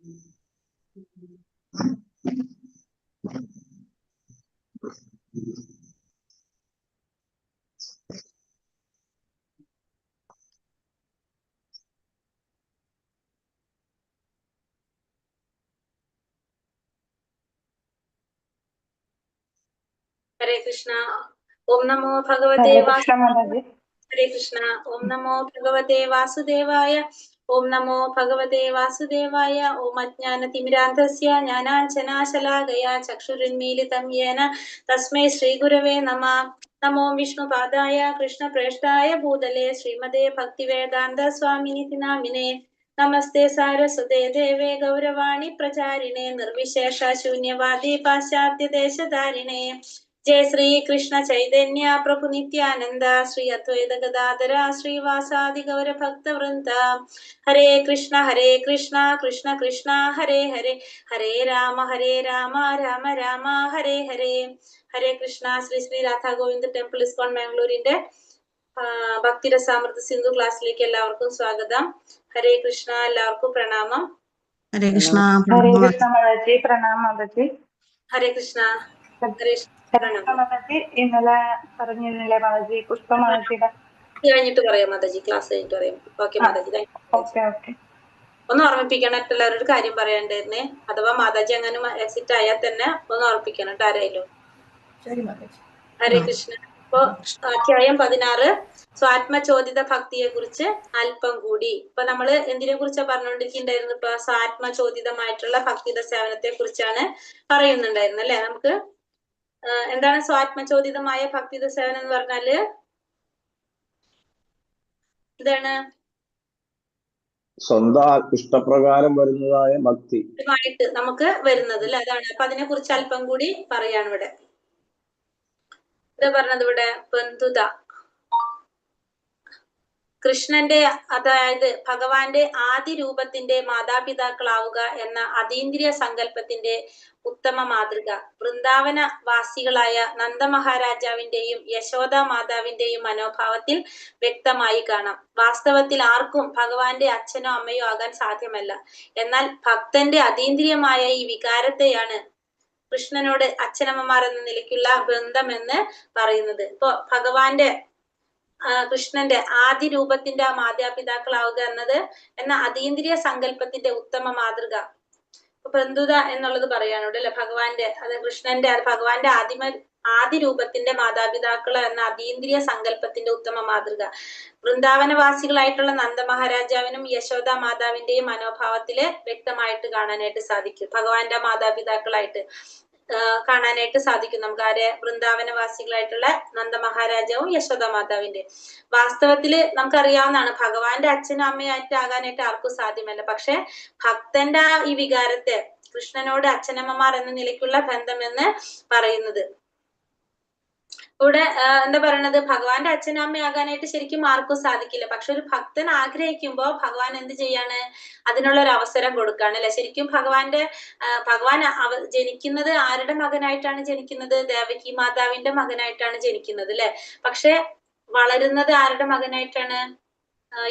ഹരേ കൃഷ്ണ. ഓം നമോ ഭഗവതേ വാസുദേവായ. ഹരേ കൃഷ്ണ. ഓം നമോ ഭഗവതേ വാസുദേവായ. ഓം നമോ ഭഗവതേ വാസുദേവായ. ഓം അജ്ഞാനതിമിരാന്ധസ്യ ജ്ഞാനാഞ്ജനാശലാകയാ ചക്ഷുരുന്മീലിതം യേന തസ്മൈ ശ്രീഗുരവേ നമഃ. നമോ വിഷ്ണുപാദായ കൃഷ്ണപ്രേഷ്ഠായ ഭൂതലേ ശ്രീമതേ ഭക്തിവേദാന്ത സ്വാമിനിതി നാമിനേ. നമസ്തേ സാരസ്വതേ ദേവേ ഗൗരവാണി പ്രചാരിണേ നിർവിശേഷ ശൂന്യവാദി പാശ്ചാത്യ ദേശധാരിണേ. जय श्री कृष्ण चैतन्य प्रभु नित्यानंद श्री अद्वैत गदाधर श्रीवासादि गौर भक्त वृंद. हरे कृष्ण कृष्ण कृष्ण हरे हरे, हरे राम राम राम हरे हरे. हरे कृष्ण. ശ്രീ ശ്രീ രാധാ ഗോവിന്ദ് ടെമ്പിൾ ഇസ്കോൺ ബാംഗ്ലൂരിന്റെ ഭക്തിരസാമൃത സിന്ധു ക്ലാസ്സിലേക്ക് എല്ലാവർക്കും സ്വാഗതം. ഹരേ കൃഷ്ണ. എല്ലാവർക്കും പ്രണാമം. ഹരേ കൃഷ്ണ. ഹരേ കൃഷ്ണ മാതാജി. പ്രണാമം മാതാജി. ഹരേ കൃഷ്ണ. ഇന്നലെ പറഞ്ഞിരുന്നില്ലേ മാതാജി പുഷ്പ മാതാജിയുടെ കഴിഞ്ഞിട്ട് പറയാം മാതാജി, ക്ലാസ് കഴിഞ്ഞിട്ട് പറയാം. ഓക്കെ മാതാജി. ഒന്ന് ഓർമ്മിപ്പിക്കണം എല്ലാവരും, കാര്യം പറയാണ്ടായിരുന്നേ. അഥവാ മാതാജി അങ്ങനെ എക്സിറ്റ് ആയാൽ തന്നെ ഒന്ന് ഓർമ്മിപ്പിക്കണം കേട്ടോ ആരായാലും. ഹരേ കൃഷ്ണ. ഇപ്പൊ അധ്യായം 16 സ്വാത്മചോദിത ഭക്തിയെ കുറിച്ച് അല്പം കൂടി. ഇപ്പൊ നമ്മള് എന്തിനെ കുറിച്ചാ പറഞ്ഞുകൊണ്ടിരിക്കുന്നുണ്ടായിരുന്നു? ഇപ്പൊ സ്വാത്മചോദിതമായിട്ടുള്ള ഭക്തിയുടെ സേവനത്തെ കുറിച്ചാണ് പറയുന്നുണ്ടായിരുന്നത് അല്ലെ. നമുക്ക് എന്താണ് സ്വാത്മചോദിതമായ ഭക്തിയുടെ സേവനം എന്ന് പറഞ്ഞാല്? എന്താണ്? സ്വന്തം ഇഷ്ടപ്രകാരം വരുന്നതായ ഭക്തി നമുക്ക് വരുന്നത് അല്ലെ, അതാണ്. അപ്പൊ അതിനെ കുറിച്ച് അല്പം കൂടി പറയാണ് ഇവിടെ. എന്താ പറഞ്ഞത് ഇവിടെ? ബന്ധുത. കൃഷ്ണന്റെ, അതായത് ഭഗവാന്റെ ആദി രൂപത്തിന്റെ മാതാപിതാക്കളാവുക എന്ന അതീന്ദ്രിയ സങ്കല്പത്തിന്റെ ഉത്തമ മാതൃക വൃന്ദാവന വാസികളായ നന്ദമഹാരാജാവിന്റെയും യശോദ മാതാവിന്റെയും മനോഭാവത്തിൽ വ്യക്തമായി കാണാം. വാസ്തവത്തിൽ ആർക്കും ഭഗവാന്റെ അച്ഛനോ അമ്മയോ ആകാൻ സാധ്യമല്ല. എന്നാൽ ഭക്തന്റെ അതീന്ദ്രിയമായ ഈ വികാരത്തെയാണ് കൃഷ്ണനോട് അച്ഛനമ്മമാർ എന്ന നിലയ്ക്കുള്ള ബന്ധമെന്ന് പറയുന്നത്. ഇപ്പൊ ഭഗവാന്റെ കൃഷ്ണന്റെ ആദി രൂപത്തിന്റെ ആ മാതാപിതാക്കളാവുക എന്ന അതീന്ദ്രിയ സങ്കല്പത്തിന്റെ ഉത്തമ മാതൃക ബന്ധുത എന്നുള്ളത് പറയാണ് ഇവിടെ അല്ലെ. ഭഗവാന്റെ, അത് കൃഷ്ണന്റെ, ഭഗവാന്റെ ആദി രൂപത്തിന്റെ മാതാപിതാക്കൾ എന്ന അതീന്ദ്രിയ സങ്കല്പത്തിന്റെ ഉത്തമ മാതൃക വൃന്ദാവനവാസികളായിട്ടുള്ള നന്ദമഹാരാജാവിനും യശോദ മാതാവിന്റെയും മനോഭാവത്തില് വ്യക്തമായിട്ട് കാണാനായിട്ട് സാധിക്കും. ഭഗവാന്റെ മാതാപിതാക്കളായിട്ട് കാണാനായിട്ട് സാധിക്കും നമുക്ക്. ആരെ? വൃന്ദാവനവാസികളായിട്ടുള്ള നന്ദമഹാരാജാവും യശോദ മാതാവിന്റെ. വാസ്തവത്തില് നമുക്കറിയാവുന്നതാണ് ഭഗവാന്റെ അച്ഛനും അമ്മയായിട്ട് ആകാനായിട്ട് ആർക്കും സാധ്യമല്ല. പക്ഷെ ഭക്തന്റെ ഈ വികാരത്തെ കൃഷ്ണനോട് അച്ഛനമ്മമാർ എന്ന നിലയ്ക്കുള്ള ബന്ധമെന്ന് പറയുന്നത് ഇവിടെ എന്താ പറയണത്? ഭഗവാന്റെ അച്ഛനും അമ്മയാകാനായിട്ട് ശരിക്കും ആർക്കും സാധിക്കില്ല. പക്ഷെ ഒരു ഭക്തൻ ആഗ്രഹിക്കുമ്പോ ഭഗവാൻ എന്ത് ചെയ്യാണ്? അതിനുള്ള ഒരു അവസരം കൊടുക്കാണ് അല്ലെ. ശരിക്കും ഭഗവാൻ ജനിക്കുന്നത് ആരുടെ മകനായിട്ടാണ് ജനിക്കുന്നത്? ദേവകി മാതാവിന്റെ മകനായിട്ടാണ് ജനിക്കുന്നത് അല്ലെ. പക്ഷെ വളരുന്നത് ആരുടെ മകനായിട്ടാണ്?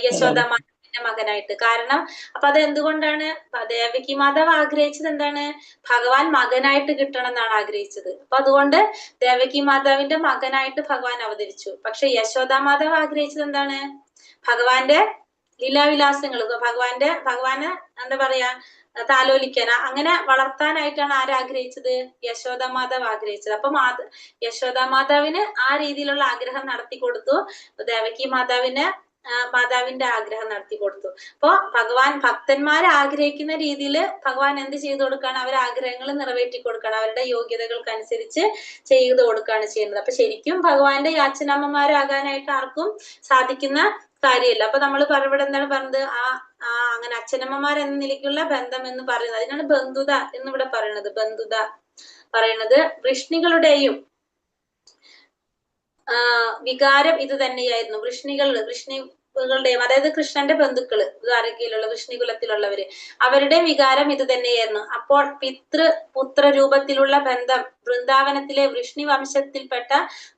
യശോദ മാതാവിന്റെ മകനായിട്ട്. കാരണം അപ്പൊ അത് എന്തുകൊണ്ടാണ്? ദേവകി മാതാവ് ആഗ്രഹിച്ചത് എന്താണ്? ഭഗവാൻ മകനായിട്ട് കിട്ടണം എന്നാണ് ആഗ്രഹിച്ചത്. അപ്പൊ അതുകൊണ്ട് ദേവകി മാതാവിന്റെ മകനായിട്ട് ഭഗവാൻ അവതരിച്ചു. പക്ഷെ യശോദ മാതാവ് ആഗ്രഹിച്ചത് എന്താണ്? ഭഗവാന്റെ ലീലാവിലാസങ്ങൾ, ഭഗവാന് എന്താ പറയാ, താലോലിക്കാൻ, അങ്ങനെ വളർത്താനായിട്ടാണ് ആരാഗ്രഹിച്ചത്? യശോദ മാതാവ് ആഗ്രഹിച്ചത്. അപ്പൊ യശോദ മാതാവിന് ആ രീതിയിലുള്ള ആഗ്രഹം നടത്തി കൊടുത്തു. ദേവകി മാതാവിന്റെ ആഗ്രഹം നടത്തി കൊടുത്തു. അപ്പൊ ഭക്തന്മാർ ആഗ്രഹിക്കുന്ന രീതിയിൽ ഭഗവാൻ എന്ത് ചെയ്തു കൊടുക്കാണ്? അവരുടെ ആഗ്രഹങ്ങൾ നിറവേറ്റി കൊടുക്കണം. അവരുടെ യോഗ്യതകൾക്കനുസരിച്ച് ചെയ്തു കൊടുക്കുകയാണ് ചെയ്യുന്നത്. അപ്പൊ ശരിക്കും ഭഗവാന്റെ അച്ഛനമ്മമാരാകാനായിട്ട് ആർക്കും സാധിക്കുന്ന കാര്യമല്ല. അപ്പൊ നമ്മൾ ഇവിടെ എന്താണ് പറഞ്ഞത്? അങ്ങനെ അച്ഛനമ്മമാർ എന്ന നിലയ്ക്കുള്ള ബന്ധം എന്ന് പറയുന്നത്, അതിനാണ് ബന്ധുത എന്നിവിടെ പറയുന്നത്. ബന്ധുത പറയുന്നത് വൃഷ്ണികളുടെയും വികാരം ഇത് തന്നെയായിരുന്നു. ളുടെയും അതായത് കൃഷ്ണന്റെ ബന്ധുക്കള് ദ്വാരകയിലുള്ള വൃഷ്ണികുലത്തിലുള്ളവര് അവരുടെ വികാരം ഇത് തന്നെയായിരുന്നു. അപ്പോൾ പുത്ര രൂപത്തിലുള്ള ബന്ധം വൃന്ദാവനത്തിലെ വൃഷ്ണി വംശത്തിൽപ്പെട്ട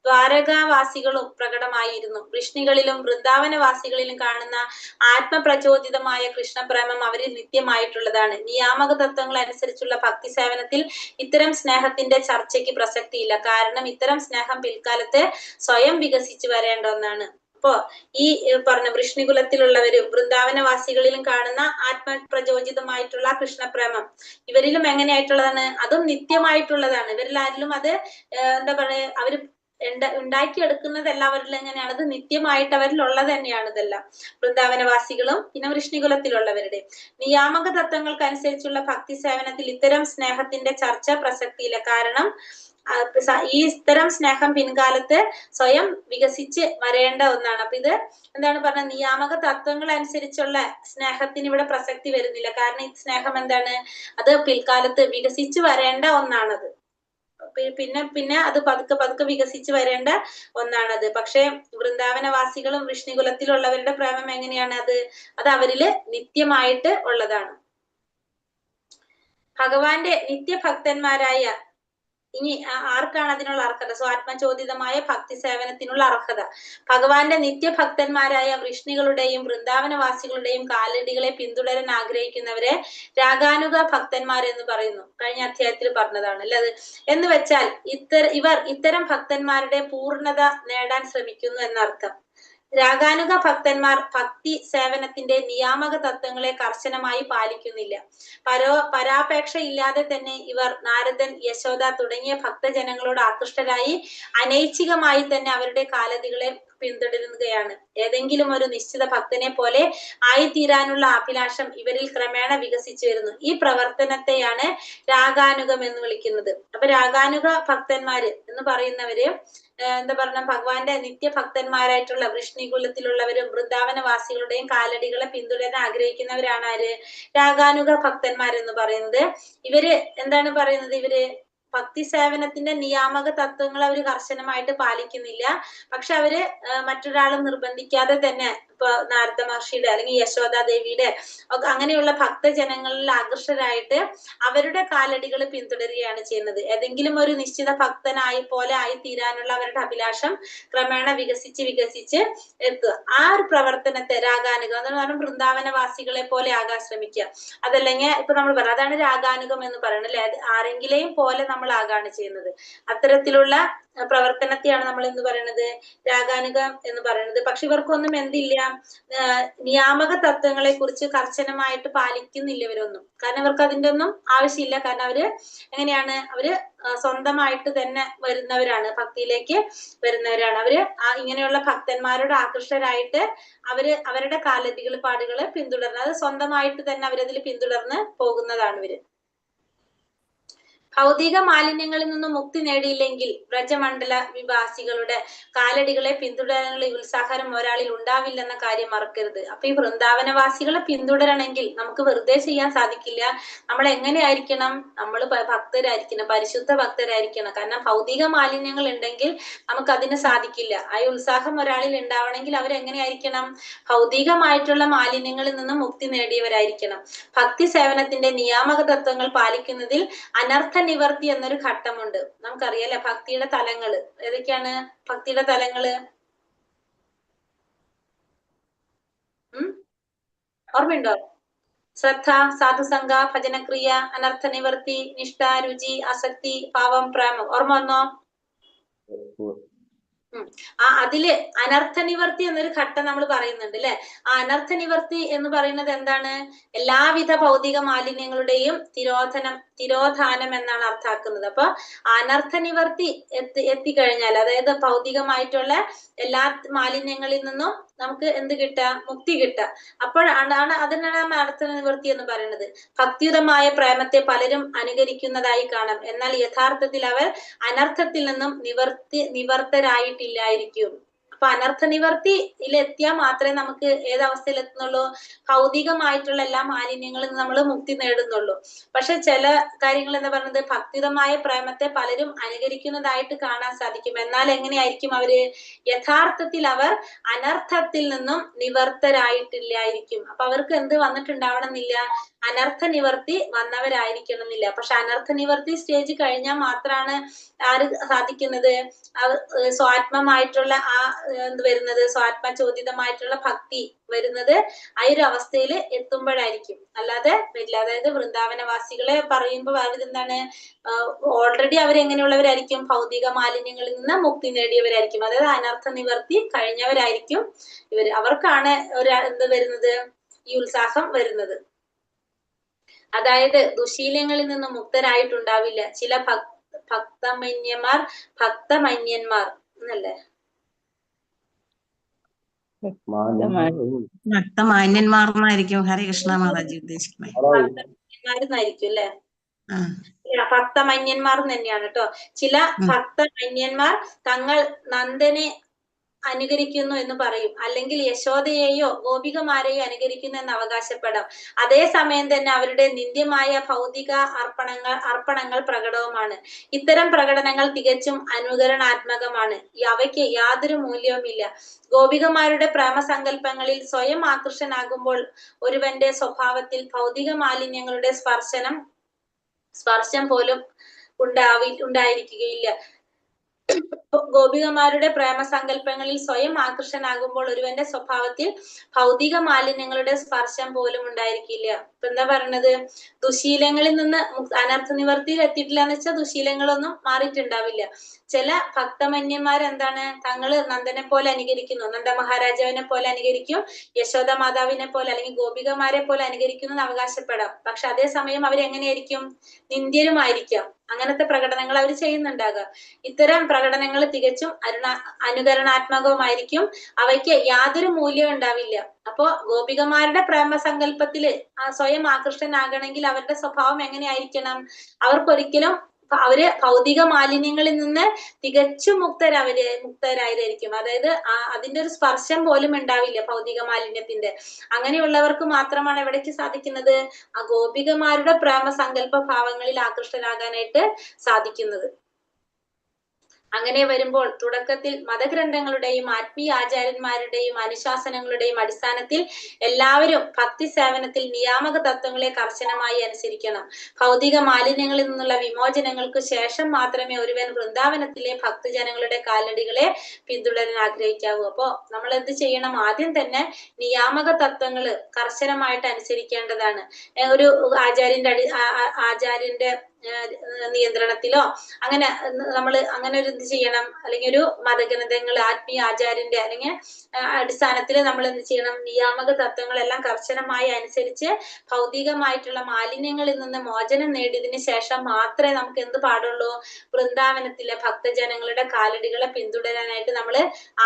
ദ്വാരകാവാസികളും പ്രകടമായിരുന്നു. വൃഷ്ണികളിലും വൃന്ദാവനവാസികളിലും കാണുന്ന ആത്മപ്രചോദിതമായ കൃഷ്ണപ്രേമം അവരിൽ നിത്യമായിട്ടുള്ളതാണ്. നിയാമക തത്വങ്ങൾ അനുസരിച്ചുള്ള ഭക്തി സേവനത്തിൽ ഇത്തരം സ്നേഹത്തിന്റെ ചർച്ചയ്ക്ക് പ്രസക്തിയില്ല. കാരണം ഇത്തരം സ്നേഹം പിൽക്കാലത്ത് സ്വയം വികസിച്ചു വരേണ്ട ഒന്നാണ്. അപ്പോ ഈ പറഞ്ഞ വൃഷ്ണികുലത്തിലുള്ളവരും വൃന്ദാവനവാസികളിലും കാണുന്ന ആത്മപ്രചോദിതമായിട്ടുള്ള കൃഷ്ണപ്രേമം ഇവരിലും എങ്ങനെയായിട്ടുള്ളതാണ്? അതും നിത്യമായിട്ടുള്ളതാണ്. ഇവരിൽ ആരിലും അത് എന്താ പറയാ അവര് ഉണ്ടാക്കിയെടുക്കുന്നത് എല്ലാവരിലും എങ്ങനെയാണ്? അത് നിത്യമായിട്ട് അവരിൽ ഉള്ളത് തന്നെയാണ് ഇതെല്ലാം. വൃന്ദാവനവാസികളും പിന്നെ വൃഷ്ണികുലത്തിലുള്ളവരുടെ നിയാമക തത്വങ്ങൾക്കനുസരിച്ചുള്ള ഭക്തി സേവനത്തിൽ ഇത്തരം സ്നേഹത്തിന്റെ ചർച്ച പ്രസക്തിയില്ല. കാരണം ഈ ഇത്തരം സ്നേഹം പിൻകാലത്ത് സ്വയം വികസിച്ച് വരേണ്ട ഒന്നാണ്. അപ്പൊ ഇത് എന്താണ് പറഞ്ഞ നിയാമക തത്വങ്ങൾ അനുസരിച്ചുള്ള സ്നേഹത്തിന് ഇവിടെ പ്രസക്തി വരുന്നില്ല. കാരണം ഈ സ്നേഹം എന്താണ്? അത് പിൽക്കാലത്ത് വികസിച്ച് വരേണ്ട ഒന്നാണത്. പിന്നെ അത് പതുക്കെ വികസിച്ച് വരേണ്ട ഒന്നാണത്. പക്ഷെ വൃന്ദാവനവാസികളും വൃഷ്ണികുലത്തിലുള്ളവരുടെ പ്രേമം എങ്ങനെയാണ്? അത് അവരില് നിത്യമായിട്ട് ഉള്ളതാണ്. ഭഗവാന്റെ നിത്യഭക്തന്മാരായ ഇനി ആർക്കാണ് അതിനുള്ള അർഹത? സ്വാത്മചോദിതമായ ഭക്തി സേവനത്തിനുള്ള അർഹത ഭഗവാന്റെ നിത്യഭക്തന്മാരായ വൃഷ്ണികളുടെയും വൃന്ദാവനവാസികളുടെയും കാലടികളെ പിന്തുടരാൻ ആഗ്രഹിക്കുന്നവരെ രാഗാനുഗ ഭക്തന്മാരെന്ന് പറയുന്നു. കഴിഞ്ഞ അധ്യായത്തിൽ പറഞ്ഞതാണ് അല്ലെ അത്. എന്ന് വെച്ചാൽ ഇവർ ഇത്തരം ഭക്തന്മാരുടെ പൂർണ്ണത നേടാൻ ശ്രമിക്കുന്നു എന്നർത്ഥം. രാഗാനുഗ ഭക്തന്മാർ ഭക്തി സേവനത്തിന്റെ നിയാമക തത്വങ്ങളെ കർശനമായി പാലിക്കുന്നില്ല. പരാപേക്ഷ ഇല്ലാതെ തന്നെ ഇവർ നാരദൻ, യശോദ തുടങ്ങിയ ഭക്തജനങ്ങളോട് ആകൃഷ്ടരായി അനൈച്ഛികമായി തന്നെ അവരുടെ കാലടികളെ പിന്തുടരുകയാണ്. ഏതെങ്കിലും ഒരു നിശ്ചിത ഭക്തനെ പോലെ ആയിത്തീരാനുള്ള അഭിലാഷം ഇവരിൽ ക്രമേണ വികസിച്ചു വരുന്നു. ഈ പ്രവർത്തനത്തെയാണ് രാഗാനുഗം എന്ന് വിളിക്കുന്നത്. അപ്പൊ രാഗാനുഗ ഭക്തന്മാര് എന്ന് പറയുന്നവര് എന്താ പറഞ്ഞ ഭഗവാന്റെ നിത്യഭക്തന്മാരായിട്ടുള്ള വൃഷ്ണികുലത്തിലുള്ളവരും വൃന്ദാവനവാസികളുടെയും കാലടികളെ പിന്തുടരാൻ ആഗ്രഹിക്കുന്നവരാണ് ആര്? രാഗാനുഗ ഭക്തന്മാരെന്ന് പറയുന്നത്. ഇവര് എന്താണ് പറയുന്നത്? ഇവര് ഭക്തി സേവനത്തിന്റെ നിയാമക തത്വങ്ങൾ അവർ കർശനമായിട്ട് പാലിക്കുന്നില്ല. പക്ഷെ അവര് മറ്റൊരാളും നിർബന്ധിക്കാതെ തന്നെ ഇപ്പൊ നാരദ മഹർഷിയുടെ അല്ലെങ്കിൽ യശോദാദേവിയുടെ അങ്ങനെയുള്ള ഭക്തജനങ്ങളിൽ ആകർഷകരായിട്ട് അവരുടെ കാലടികൾ പിന്തുടരുകയാണ് ചെയ്യുന്നത്. ഏതെങ്കിലും ഒരു നിശ്ചിത ഭക്തനായി പോലെ ആയി തീരാനുള്ള അവരുടെ അഭിലാഷം ക്രമേണ വികസിച്ച് എത്തുക. ആ ഒരു പ്രവർത്തനത്തെ രാഗാനുഗം എന്ന് പറഞ്ഞാൽ വൃന്ദാവനവാസികളെ പോലെ ആകാൻ ശ്രമിക്കുക. അതല്ലെങ്കിൽ ഇപ്പൊ നമ്മൾ പറയാം അതാണ് രാഗാനുഗം എന്ന് പറയുന്നത് അല്ലെ. ആരെങ്കിലെയും പോലെ നമ്മൾ ആകാണ് ചെയ്യുന്നത്. അത്തരത്തിലുള്ള പ്രവർത്തനത്തെയാണ് നമ്മൾ എന്ന് പറയുന്നത് രാഗാനുഗം എന്ന് പറയുന്നത്. പക്ഷെ ഇവർക്കൊന്നും എന്തില്ല? നിയാമക തത്വങ്ങളെ കുറിച്ച് കർശനമായിട്ട് പാലിക്കുന്നില്ല ഇവരൊന്നും. കാരണം ഇവർക്ക് അതിന്റെ ഒന്നും ആവശ്യമില്ല. കാരണം അവര് എങ്ങനെയാണ്? അവര് സ്വന്തമായിട്ട് തന്നെ വരുന്നവരാണ്, ഭക്തിയിലേക്ക് വരുന്നവരാണ്. അവര് ഇങ്ങനെയുള്ള ഭക്തന്മാരോട് ആകൃഷ്ടരായിട്ട് അവരുടെ കാലടികൾ പാടുകളെ പിന്തുടർന്ന് അത് സ്വന്തമായിട്ട് തന്നെ അവരതിൽ പിന്തുടർന്ന് പോകുന്നതാണ് ഇവര്. ഭൗതിക മാലിന്യങ്ങളിൽ നിന്നും മുക്തി നേടിയില്ലെങ്കിൽ വ്രജമണ്ഡല വിവാസികളുടെ കാലടികളെ പിന്തുടരാനുള്ള ഉത്സാഹം ഒരാളിൽ ഉണ്ടാവില്ലെന്ന കാര്യം മറക്കരുത്. അപ്പൊ ഈ വൃന്ദാവനവാസികളെ പിന്തുടരണമെങ്കിൽ നമുക്ക് വെറുതെ ചെയ്യാൻ സാധിക്കില്ല. നമ്മൾ എങ്ങനെയായിരിക്കണം? നമ്മൾ ഭക്തരായിരിക്കണം, പരിശുദ്ധ ഭക്തരായിരിക്കണം. കാരണം ഭൗതിക മാലിന്യങ്ങൾ ഉണ്ടെങ്കിൽ നമുക്ക് അതിന് സാധിക്കില്ല. ആ ഉത്സാഹം ഒരാളിൽ ഉണ്ടാവണമെങ്കിൽ അവരെങ്ങനെയായിരിക്കണം? ഭൗതികമായിട്ടുള്ള മാലിന്യങ്ങളിൽ നിന്നും മുക്തി നേടിയവരായിരിക്കണം. ഭക്തി സേവനത്തിന്റെ നിയാമക തത്വങ്ങൾ പാലിക്കുന്നതിൽ അനർത്ഥ നിവർത്തി എന്നൊരു ഘട്ടമുണ്ട്. നമുക്കറിയാലേ ഭക്തിയുടെ തലങ്ങള് ഏതൊക്കെയാണ്? ഭക്തിയുടെ തലങ്ങള് ഓർമ്മയുണ്ടോ? ശ്രദ്ധ, സാധുസംഗ, ഭജനക്രിയ, അനർത്ഥ നിവർത്തി, നിഷ്ഠ, രുചി, ആസക്തി, ഭാവം, പ്രേമം. ഓർമ്മ വന്നോ? അതില് അനർത്ഥ നിവർത്തി എന്നൊരു ഘട്ടം നമ്മൾ പറയുന്നുണ്ട് അല്ലെ. ആ അനർത്ഥ നിവർത്തി എന്ന് പറയുന്നത് എന്താണ്? എല്ലാവിധ ഭൗതിക മാലിന്യങ്ങളുടെയും തിരോധാനം എന്നാണ് അർത്ഥാക്കുന്നത്. അപ്പൊ അനർത്ഥ നിവർത്തി എത്തിക്കഴിഞ്ഞാൽ അതായത് ഭൗതികമായിട്ടുള്ള എല്ലാ മാലിന്യങ്ങളിൽ നിന്നും നമുക്ക് എന്ത് കിട്ടുക? മുക്തി കിട്ടുക. അപ്പോഴാണ് അതിനാണ് അനർത്ഥ നിവർത്തി എന്ന് പറയുന്നത്. ഭക്തിയുതമായ പ്രേമത്തെ പലരും അനുകരിക്കുന്നതായി കാണാം. എന്നാൽ യഥാർത്ഥത്തിൽ അവർ അനർത്ഥത്തിൽ നിന്നും നിവർത്തരായിട്ടില്ലായിരിക്കും. അപ്പൊ അനർത്ഥ നിവർത്തിയിലെത്തിയാൽ മാത്രമേ നമുക്ക് ഏതവസ്ഥയിൽ എത്തുന്നുള്ളൂ? ഭൗതികമായിട്ടുള്ള എല്ലാ മാലിന്യങ്ങളിൽ നിന്ന് നമ്മൾ മുക്തി നേടുന്നുള്ളൂ. പക്ഷെ ചില കാര്യങ്ങൾ എന്താ പറയുന്നത്, ഭക്തിതമായ പ്രേമത്തെ പലരും അനുകരിക്കുന്നതായിട്ട് കാണാൻ സാധിക്കും. എന്നാൽ എങ്ങനെയായിരിക്കും അവര്? യഥാർത്ഥത്തിൽ അവർ അനർത്ഥത്തിൽ നിന്നും നിവർത്തരായിട്ടില്ലായിരിക്കും. അപ്പൊ അവർക്ക് എന്ത് വന്നിട്ടുണ്ടാവണമെന്നില്ല? അനർത്ഥ നിവർത്തി വന്നവരായിരിക്കണം എന്നില്ല. പക്ഷെ അനർത്ഥ നിവർത്തി സ്റ്റേജ് കഴിഞ്ഞാൽ മാത്രമാണ് ആര് സാധിക്കുന്നത്? സ്വാത്മമായിട്ടുള്ള ആ എന്ത് വരുന്നത്, സ്വാത്മചോദിതമായിട്ടുള്ള ഭക്തി വരുന്നത് ആ ഒരു അവസ്ഥയിൽ എത്തുമ്പോഴായിരിക്കും, അല്ലാതെ വരില്ല. അതായത് വൃന്ദാവനവാസികളെ പറയുമ്പോൾ അവരെന്താണ്, ഓൾറെഡി അവരെങ്ങനെയുള്ളവരായിരിക്കും? ഭൗതിക മാലിന്യങ്ങളിൽ നിന്ന് മുക്തി നേടിയവരായിരിക്കും. അതായത് അനർത്ഥ നിവർത്തി കഴിഞ്ഞവരായിരിക്കും ഇവര്. അവർക്കാണ് ഒരു എന്ത് വരുന്നത്? ഈ ഉത്സാഹം വരുന്നത്. അതായത് ദുശീലങ്ങളിൽ നിന്ന് മുക്തരായിട്ടുണ്ടാവില്ല ചില ഭക്തമന്യന്മാർ എന്നല്ലേ? ഭക്തമാന്യന്മാർന്നായിരിക്കും ഹരികൃഷ്ണ മാതാജി ഉദ്ദേശിക്കുന്നത്. ഭക്തമന്യന്മാരെന്നായിരിക്കും അല്ലെ? ഭക്തമന്യന്മാർ തന്നെയാണ് കേട്ടോ. ചില ഭക്തമന്യന്മാർ തങ്ങൾ നന്ദനെ അനുകരിക്കുന്നു എന്ന് പറയും, അല്ലെങ്കിൽ യശോദയെയോ ഗോപികമാരെയോ അനുകരിക്കുന്നു എന്ന് അവകാശപ്പെടാം. അതേസമയം തന്നെ അവരുടെ നിന്ദ്യമായ ഭൗതിക അർപ്പണങ്ങൾ പ്രകടവുമാണ്. ഇത്തരം പ്രകടനങ്ങൾ തികച്ചും അനുകരണാത്മകമാണ്. അവയ്ക്ക് യാതൊരു മൂല്യവുമില്ല. ഗോപികമാരുടെ പ്രേമസങ്കല്പങ്ങളിൽ സ്വയം ആകർഷനാകുമ്പോൾ ഒരുവന്റെ സ്വഭാവത്തിൽ ഭൗതിക മാലിന്യങ്ങളുടെ സ്പർശം പോലും ഉണ്ടായിരിക്കുകയില്ല. ഗോപികമാരുടെ പ്രേമസങ്കല്പങ്ങളിൽ സ്വയം ആകർഷനാകുമ്പോൾ ഒരുവന്റെ സ്വഭാവത്തിൽ ഭൗതിക മാലിന്യങ്ങളുടെ സ്പർശം പോലും ഉണ്ടായിരിക്കില്ല. ഇപ്പൊ എന്താ പറയണത്? ദുശീലങ്ങളിൽ നിന്ന് അനർത്ഥ നിവർത്തിയിൽ എത്തിയിട്ടില്ല എന്ന് വെച്ചാൽ ദുശീലങ്ങളൊന്നും മാറിയിട്ടുണ്ടാവില്ല. ചില ഭക്തമന്യന്മാരെന്താണ്, തങ്ങള് നന്ദനെ പോലെ അനുകരിക്കുന്നു, നന്ദ മഹാരാജാവിനെ പോലെ അനുകരിക്കും, യശോദ മാതാവിനെ പോലെ അല്ലെങ്കിൽ ഗോപികമാരെ പോലെ അനുകരിക്കുന്നു എന്ന് അവകാശപ്പെടാം. പക്ഷെ അതേസമയം അവരെങ്ങനെയായിരിക്കും? നിന്ദ്യരുമായിരിക്കാം. അങ്ങനത്തെ പ്രകടനങ്ങൾ അവർ ചെയ്യുന്നുണ്ടാകാം. ഇത്തരം പ്രകടനങ്ങൾ തികച്ചും അനുകരണാത്മകവുമായിരിക്കും. അവയ്ക്ക് യാതൊരു മൂല്യവും ഉണ്ടാവില്ല. അപ്പോ ഗോപികമാരുടെ പ്രേമസങ്കല്പത്തില് സ്വയം ആകൃഷ്ടനാകണമെങ്കിൽ അവരുടെ സ്വഭാവം എങ്ങനെയായിരിക്കണം? അവർക്കൊരിക്കലും അവര് ഭൗതിക മാലിന്യങ്ങളിൽ നിന്ന് തികച്ചും മുക്തരായിരിക്കും. അതായത് അതിന്റെ ഒരു സ്പർശം പോലും ഉണ്ടാവില്ല ഭൗതിക മാലിന്യത്തിന്റെ. അങ്ങനെയുള്ളവർക്ക് മാത്രമാണ് എവിടേക്ക് സാധിക്കുന്നത്? ആ ഗോപികമാരുടെ പ്രേമസങ്കല്പ ഭാവങ്ങളിൽ ആകൃഷ്ടരാകാനായിട്ട് സാധിക്കുന്നത്. അങ്ങനെ വരുമ്പോൾ തുടക്കത്തിൽ മതഗ്രന്ഥങ്ങളുടെയും ആത്മീയ ആചാര്യന്മാരുടെയും അനുശാസനങ്ങളുടെയും അടിസ്ഥാനത്തിൽ എല്ലാവരും ഭക്തി സേവനത്തിൽ നിയാമക തത്വങ്ങളെ കർശനമായി അനുസരിക്കണം. ഭൗതിക മാലിന്യങ്ങളിൽ നിന്നുള്ള വിമോചനങ്ങൾക്ക് ശേഷം മാത്രമേ ഒരുവൻ വൃന്ദാവനത്തിലെ ഭക്തജനങ്ങളുടെ കാലടികളെ പിന്തുടരാൻ ആഗ്രഹിക്കാവൂ. അപ്പോ നമ്മൾ എന്ത് ചെയ്യണം? ആദ്യം തന്നെ നിയാമക തത്വങ്ങള് കർശനമായിട്ട് അനുസരിക്കേണ്ടതാണ്. ഒരു ആചാര്യന്റെ നിയന്ത്രണത്തിലോ അങ്ങനെ അങ്ങനെ ഒരു എന്ത് ചെയ്യണം? അല്ലെങ്കിൽ ഒരു മതഗ്രന്ഥങ്ങൾ ആത്മീയ ആചാര്യന്റെ അല്ലെങ്കിൽ അടിസ്ഥാനത്തിൽ നമ്മൾ എന്ത് ചെയ്യണം? നിയാമക തത്വങ്ങളെല്ലാം കർശനമായി അനുസരിച്ച് ഭൗതികമായിട്ടുള്ള മാലിന്യങ്ങളിൽ നിന്ന് മോചനം നേടിയതിനു ശേഷം മാത്രമേ നമുക്ക് എന്ത് പാടുള്ളൂ? വൃന്ദാവനത്തിലെ ഭക്തജനങ്ങളുടെ കാലടികളെ പിന്തുടരാനായിട്ട് നമ്മൾ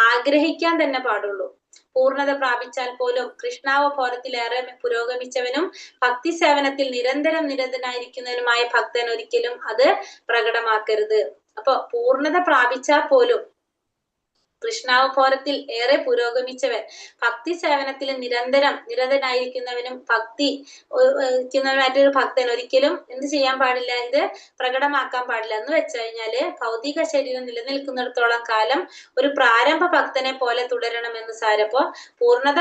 ആഗ്രഹിക്കാൻ തന്നെ പാടുള്ളൂ. പൂർണ്ണത പ്രാപിച്ചാൽ പോലും കൃഷ്ണാവബോധത്തിലേറെ പുരോഗമിച്ചവനും ഭക്തി സേവനത്തിൽ നിരന്തരനായിരിക്കുന്നവനുമായ ഭക്തൻ ഒരിക്കലും അത് പ്രകടമാക്കരുത്. അപ്പൊ പൂർണ്ണത പ്രാപിച്ചാൽ പോലും കൃഷ്ണാവബോധത്തിൽ ഏറെ പുരോഗമിച്ചവൻ ഭക്തി സേവനത്തിൽ നിരന്തരനായിരിക്കുന്നവനും ഭക്തിക്കുന്നവനായിട്ടൊരു ഭക്തൻ ഒരിക്കലും എന്ത് ചെയ്യാൻ പാടില്ല? ഇത് പ്രകടമാക്കാൻ പാടില്ല. എന്ന് വെച്ച് കഴിഞ്ഞാല് ഭൗതിക ശരീരം നിലനിൽക്കുന്നിടത്തോളം കാലം ഒരു പ്രാരംഭ ഭക്തനെ പോലെ തുടരണമെന്ന് സാരപ്പോ പൂർണ്ണത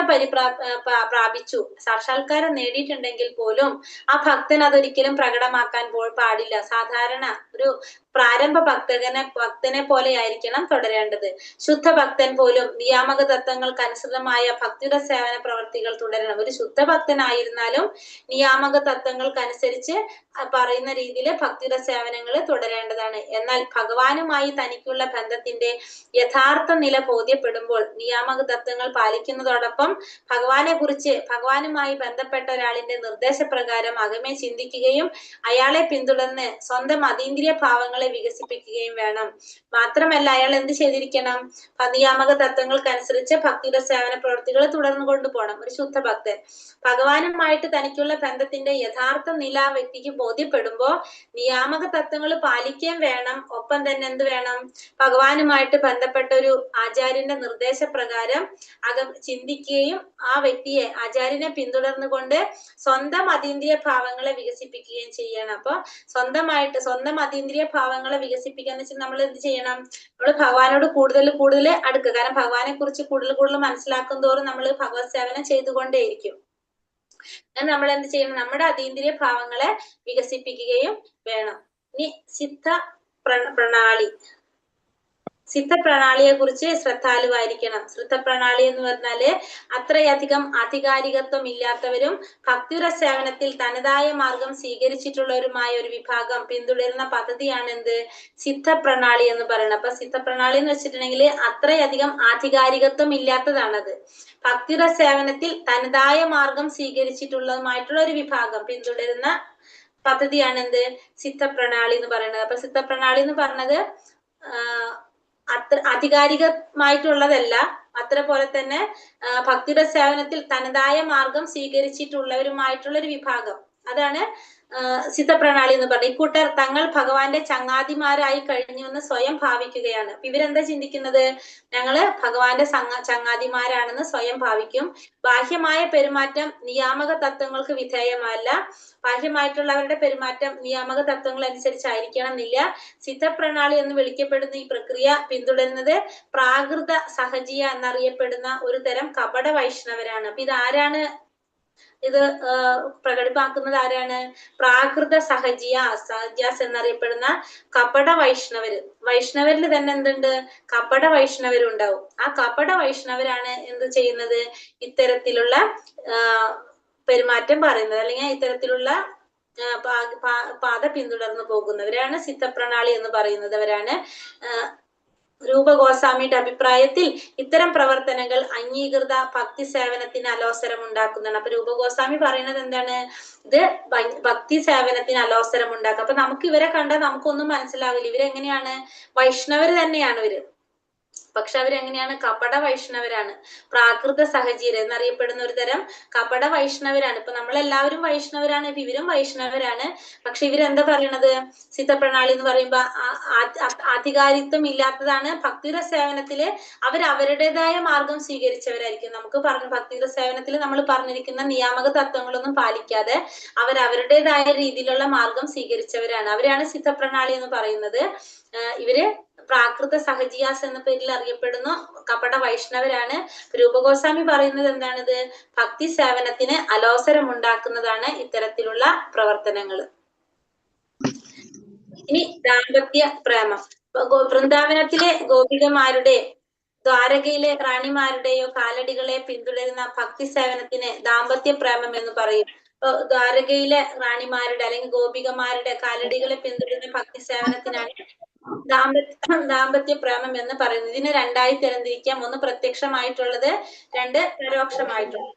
പ്രാപിച്ചു സാക്ഷാത്കാരം നേടിയിട്ടുണ്ടെങ്കിൽ പോലും ആ ഭക്തൻ അതൊരിക്കലും പ്രകടമാക്കാൻ പാടില്ല. സാധാരണ ഒരു പ്രാരംഭ ഭക്തനെ പോലെ ആയിരിക്കണം തുടരേണ്ടത്. ശുദ്ധ ഭക്തൻ പോലും നിയാമക തത്വങ്ങൾക്ക് അനുസൃതമായ ഭക്തിയുടെ സേവന പ്രവർത്തികൾ തുടരണം. ഒരു ശുദ്ധ ഭക്തനായിരുന്നാലും നിയാമക തത്വങ്ങൾക്കനുസരിച്ച് പറയുന്ന രീതിയിൽ ഭക്തിയുടെ സേവനങ്ങൾ തുടരേണ്ടതാണ്. എന്നാൽ ഭഗവാനുമായി തനിക്കുള്ള ബന്ധത്തിന്റെ യഥാർത്ഥ നില ബോധ്യപ്പെടുമ്പോൾ നിയാമക തത്വങ്ങൾ പാലിക്കുന്നതോടൊപ്പം ഭഗവാനുമായി ബന്ധപ്പെട്ട ഒരാളിന്റെ നിർദ്ദേശപ്രകാരം അകമേ ചിന്തിക്കുകയും അയാളെ പിന്തുടർന്ന് സ്വന്തം അതീന്ദ്രിയ ഭാവങ്ങളെ വികസിപ്പിക്കുകയും വേണം. മാത്രമല്ല അയാൾ എന്ത് ചെയ്തിരിക്കണം? നിയാമക തത്വങ്ങൾക്കനുസരിച്ച് ഭക്തിയുടെ സേവന പ്രവൃത്തികൾ തുടർന്നു കൊണ്ടുപോകണം. ഒരു ശുദ്ധ ഭക്തൻ ഭഗവാനുമായിട്ട് തനിക്കുള്ള ബന്ധത്തിന്റെ യഥാർത്ഥ നില വ്യക്തിക്ക് ബോധ്യപ്പെടുമ്പോ നിയാമക തത്വങ്ങൾ പാലിക്കുകയും വേണം. ഒപ്പം തന്നെ എന്ത് വേണം? ഭഗവാനുമായിട്ട് ബന്ധപ്പെട്ട ഒരു ആചാര്യന്റെ നിർദ്ദേശപ്രകാരം ചിന്തിക്കുകയും ആ വ്യക്തിയെ ആചാര്യനെ പിന്തുടർന്നുകൊണ്ട് സ്വന്തം അതീന്ദ്രിയ ഭാവങ്ങളെ വികസിപ്പിക്കുകയും ചെയ്യണം. അപ്പൊ സ്വന്തം അതീന്ദ്രിയ ഭാവങ്ങളെ വികസിപ്പിക്കാന്ന് വെച്ചാൽ നമ്മൾ എന്ത് ചെയ്യണം? നമ്മൾ ഭഗവാനോട് കൂടുതൽ അടുക്കുക. കാരണം ഭഗവാനെ കുറിച്ച് കൂടുതൽ മനസ്സിലാക്കും തോറും നമ്മൾ ഭഗവത് സേവനം ചെയ്തുകൊണ്ടേയിരിക്കും. നമ്മൾ എന്ത് ചെയ്യണം? നമ്മുടെ അതീന്ദ്രിയ ഭാവങ്ങളെ വികസിപ്പിക്കുകയും വേണം. ഇനി സിദ്ധപ്രണാളിയെ കുറിച്ച് ശ്രദ്ധാലുവായിരിക്കണം. സിദ്ധപ്രണാളി എന്ന് പറഞ്ഞാല് അത്രയധികം ആധികാരികത്വം ഇല്ലാത്തവരും ഭക്തിയുര സേവനത്തിൽ തനതായ മാർഗം സ്വീകരിച്ചിട്ടുള്ളവരുമായ ഒരു വിഭാഗം പിന്തുടരുന്ന പദ്ധതിയാണ് എന്ത്? സിദ്ധപ്രണാളി എന്ന് പറയുന്നത്. അപ്പൊ സിദ്ധപ്രണാളി എന്ന് വെച്ചിട്ടുണ്ടെങ്കിൽ അത്രയധികം ആധികാരികത്വം ഇല്ലാത്തതാണത്. ഭക്തിയുര സേവനത്തിൽ തനതായ മാർഗം സ്വീകരിച്ചിട്ടുള്ളതുമായിട്ടുള്ള ഒരു വിഭാഗം പിന്തുടരുന്ന പദ്ധതിയാണ് എന്ത്? സിദ്ധപ്രണാളി എന്ന് പറയുന്നത്. അപ്പൊ സിദ്ധപ്രണാളി എന്ന് പറഞ്ഞത് അത്ര ആധികാരികമായിട്ടുള്ളതല്ല. അത്ര പോലെ തന്നെ ഭക്തിയുടെ സേവനത്തിൽ തനതായ മാർഗം സ്വീകരിച്ചിട്ടുള്ളവരുമായിട്ടുള്ള ഒരു വിഭാഗം, അതാണ് സിദ്ധപ്രണാളി എന്ന് പറഞ്ഞത്. ഇക്കൂട്ടർ തങ്ങൾ ഭഗവാന്റെ ചങ്ങാതിമാരായി കഴിഞ്ഞു എന്ന് സ്വയം ഭാവിക്കുകയാണ്. അപ്പൊ ഇവരെന്താ ചിന്തിക്കുന്നത്? ഞങ്ങള് ഭഗവാന്റെ ചങ്ങാതിമാരാണെന്ന് സ്വയം ഭാവിക്കും. ബാഹ്യമായ പെരുമാറ്റം നിയാമക തത്വങ്ങൾക്ക് വിധേയമല്ല. ബാഹ്യമായിട്ടുള്ളവരുടെ പെരുമാറ്റം നിയാമക തത്വങ്ങൾ അനുസരിച്ചായിരിക്കണം എന്നില്ല. സിദ്ധപ്രണാളി എന്ന് വിളിക്കപ്പെടുന്ന ഈ പ്രക്രിയ പിന്തുടരുന്നത് പ്രാകൃത സഹജിയ എന്നറിയപ്പെടുന്ന ഒരു തരം കപട വൈഷ്ണവരാണ്. അപ്പൊ ഇതാരാണ് ഇത് പ്രകടിപ്പാക്കുന്നത്? ആരാണ്? പ്രാകൃത സഹജിയാസ് എന്നറിയപ്പെടുന്ന കപട വൈഷ്ണവരിൽ തന്നെ എന്തുണ്ട്? കപട വൈഷ്ണവരുണ്ടാവും. ആ കപട വൈഷ്ണവരാണ് എന്ത് ചെയ്യുന്നത്? ഇത്തരത്തിലുള്ള പെരുമാറ്റം പറയുന്നത്, അല്ലെങ്കിൽ ഇത്തരത്തിലുള്ള പാത പിന്തുടർന്നു പോകുന്നവരാണ് സിദ്ധപ്രണാളി എന്ന് പറയുന്നവരാണ്. രൂപഗോസ്വാമിയുടെ അഭിപ്രായത്തിൽ ഇത്തരം പ്രവർത്തനങ്ങൾ അംഗീകൃത ഭക്തി സേവനത്തിന് അലോസരം ഉണ്ടാക്കുന്നതാണ്. അപ്പൊ രൂപഗോസ്വാമി പറയുന്നത് എന്താണ്? ഇത് ഭക്തി സേവനത്തിന് അലോസരം ഉണ്ടാക്കുക. അപ്പൊ നമുക്ക് ഇവരെ കണ്ടാൽ നമുക്കൊന്നും മനസ്സിലാവില്ല. ഇവരെങ്ങനെയാണ്? വൈഷ്ണവര് തന്നെയാണ് ഇവര്, പക്ഷെ അവരെങ്ങനെയാണ്? കപട വൈഷ്ണവരാണ്. പ്രാകൃത സഹജീര എന്നറിയപ്പെടുന്ന ഒരു തരം കപട വൈഷ്ണവരാണ്. ഇപ്പൊ നമ്മളെല്ലാവരും വൈഷ്ണവരാണ്, ഇപ്പൊ ഇവരും വൈഷ്ണവരാണ്. പക്ഷെ ഇവരെന്താ പറയണത്? സിദ്ധപ്രണാളി എന്ന് പറയുമ്പോ ആധികാരിത്വം ഇല്ലാത്തതാണ്. ഭക്തിയുടെ സേവനത്തില് അവരുടേതായ മാർഗം സ്വീകരിച്ചവരായിരിക്കും. നമുക്ക് പറഞ്ഞു ഭക്തിയുടെ സേവനത്തിൽ നമ്മൾ പറഞ്ഞിരിക്കുന്ന നിയാമക തത്വങ്ങളൊന്നും പാലിക്കാതെ അവരുടേതായ രീതിയിലുള്ള മാർഗം സ്വീകരിച്ചവരാണ്. അവരാണ് സിദ്ധപ്രണാളി എന്ന് പറയുന്നത്. ഇവര് പ്രാകൃത സഹജിയാസ് എന്ന പേരിൽ അറിയപ്പെടുന്നു, കപട വൈഷ്ണവരാണ്. രൂപഗോസ്വാമി പറയുന്നത് എന്താണിത്? ഭക്തി സേവനത്തിന് അലോസരം ഉണ്ടാക്കുന്നതാണ് ഇത്തരത്തിലുള്ള പ്രവർത്തനങ്ങൾ. ഇനി ദാമ്പത്യ പ്രേമം. വൃന്ദാവനത്തിലെ ഗോപികമാരുടെ ദ്വാരകയിലെ റാണിമാരുടെയോ കാലടികളെ പിന്തുടരുന്ന ഭക്തി സേവനത്തിന് ദാമ്പത്യ പ്രേമം എന്ന് പറയും. ദ്വാരകയിലെ റാണിമാരുടെ അല്ലെങ്കിൽ ഗോപികമാരുടെ കാലടികളെ പിന്തുടരുന്ന ഭക്തി സേവനത്തിനാണ് ദാമ്പത്യ പ്രേമം എന്ന് പറയുന്നത്. ഇതിനെ രണ്ടായി തരംതിരിക്കാം. ഒന്ന് പ്രത്യക്ഷമായിട്ടുള്ളത്, രണ്ട് പരോക്ഷമായിട്ടുള്ളത്.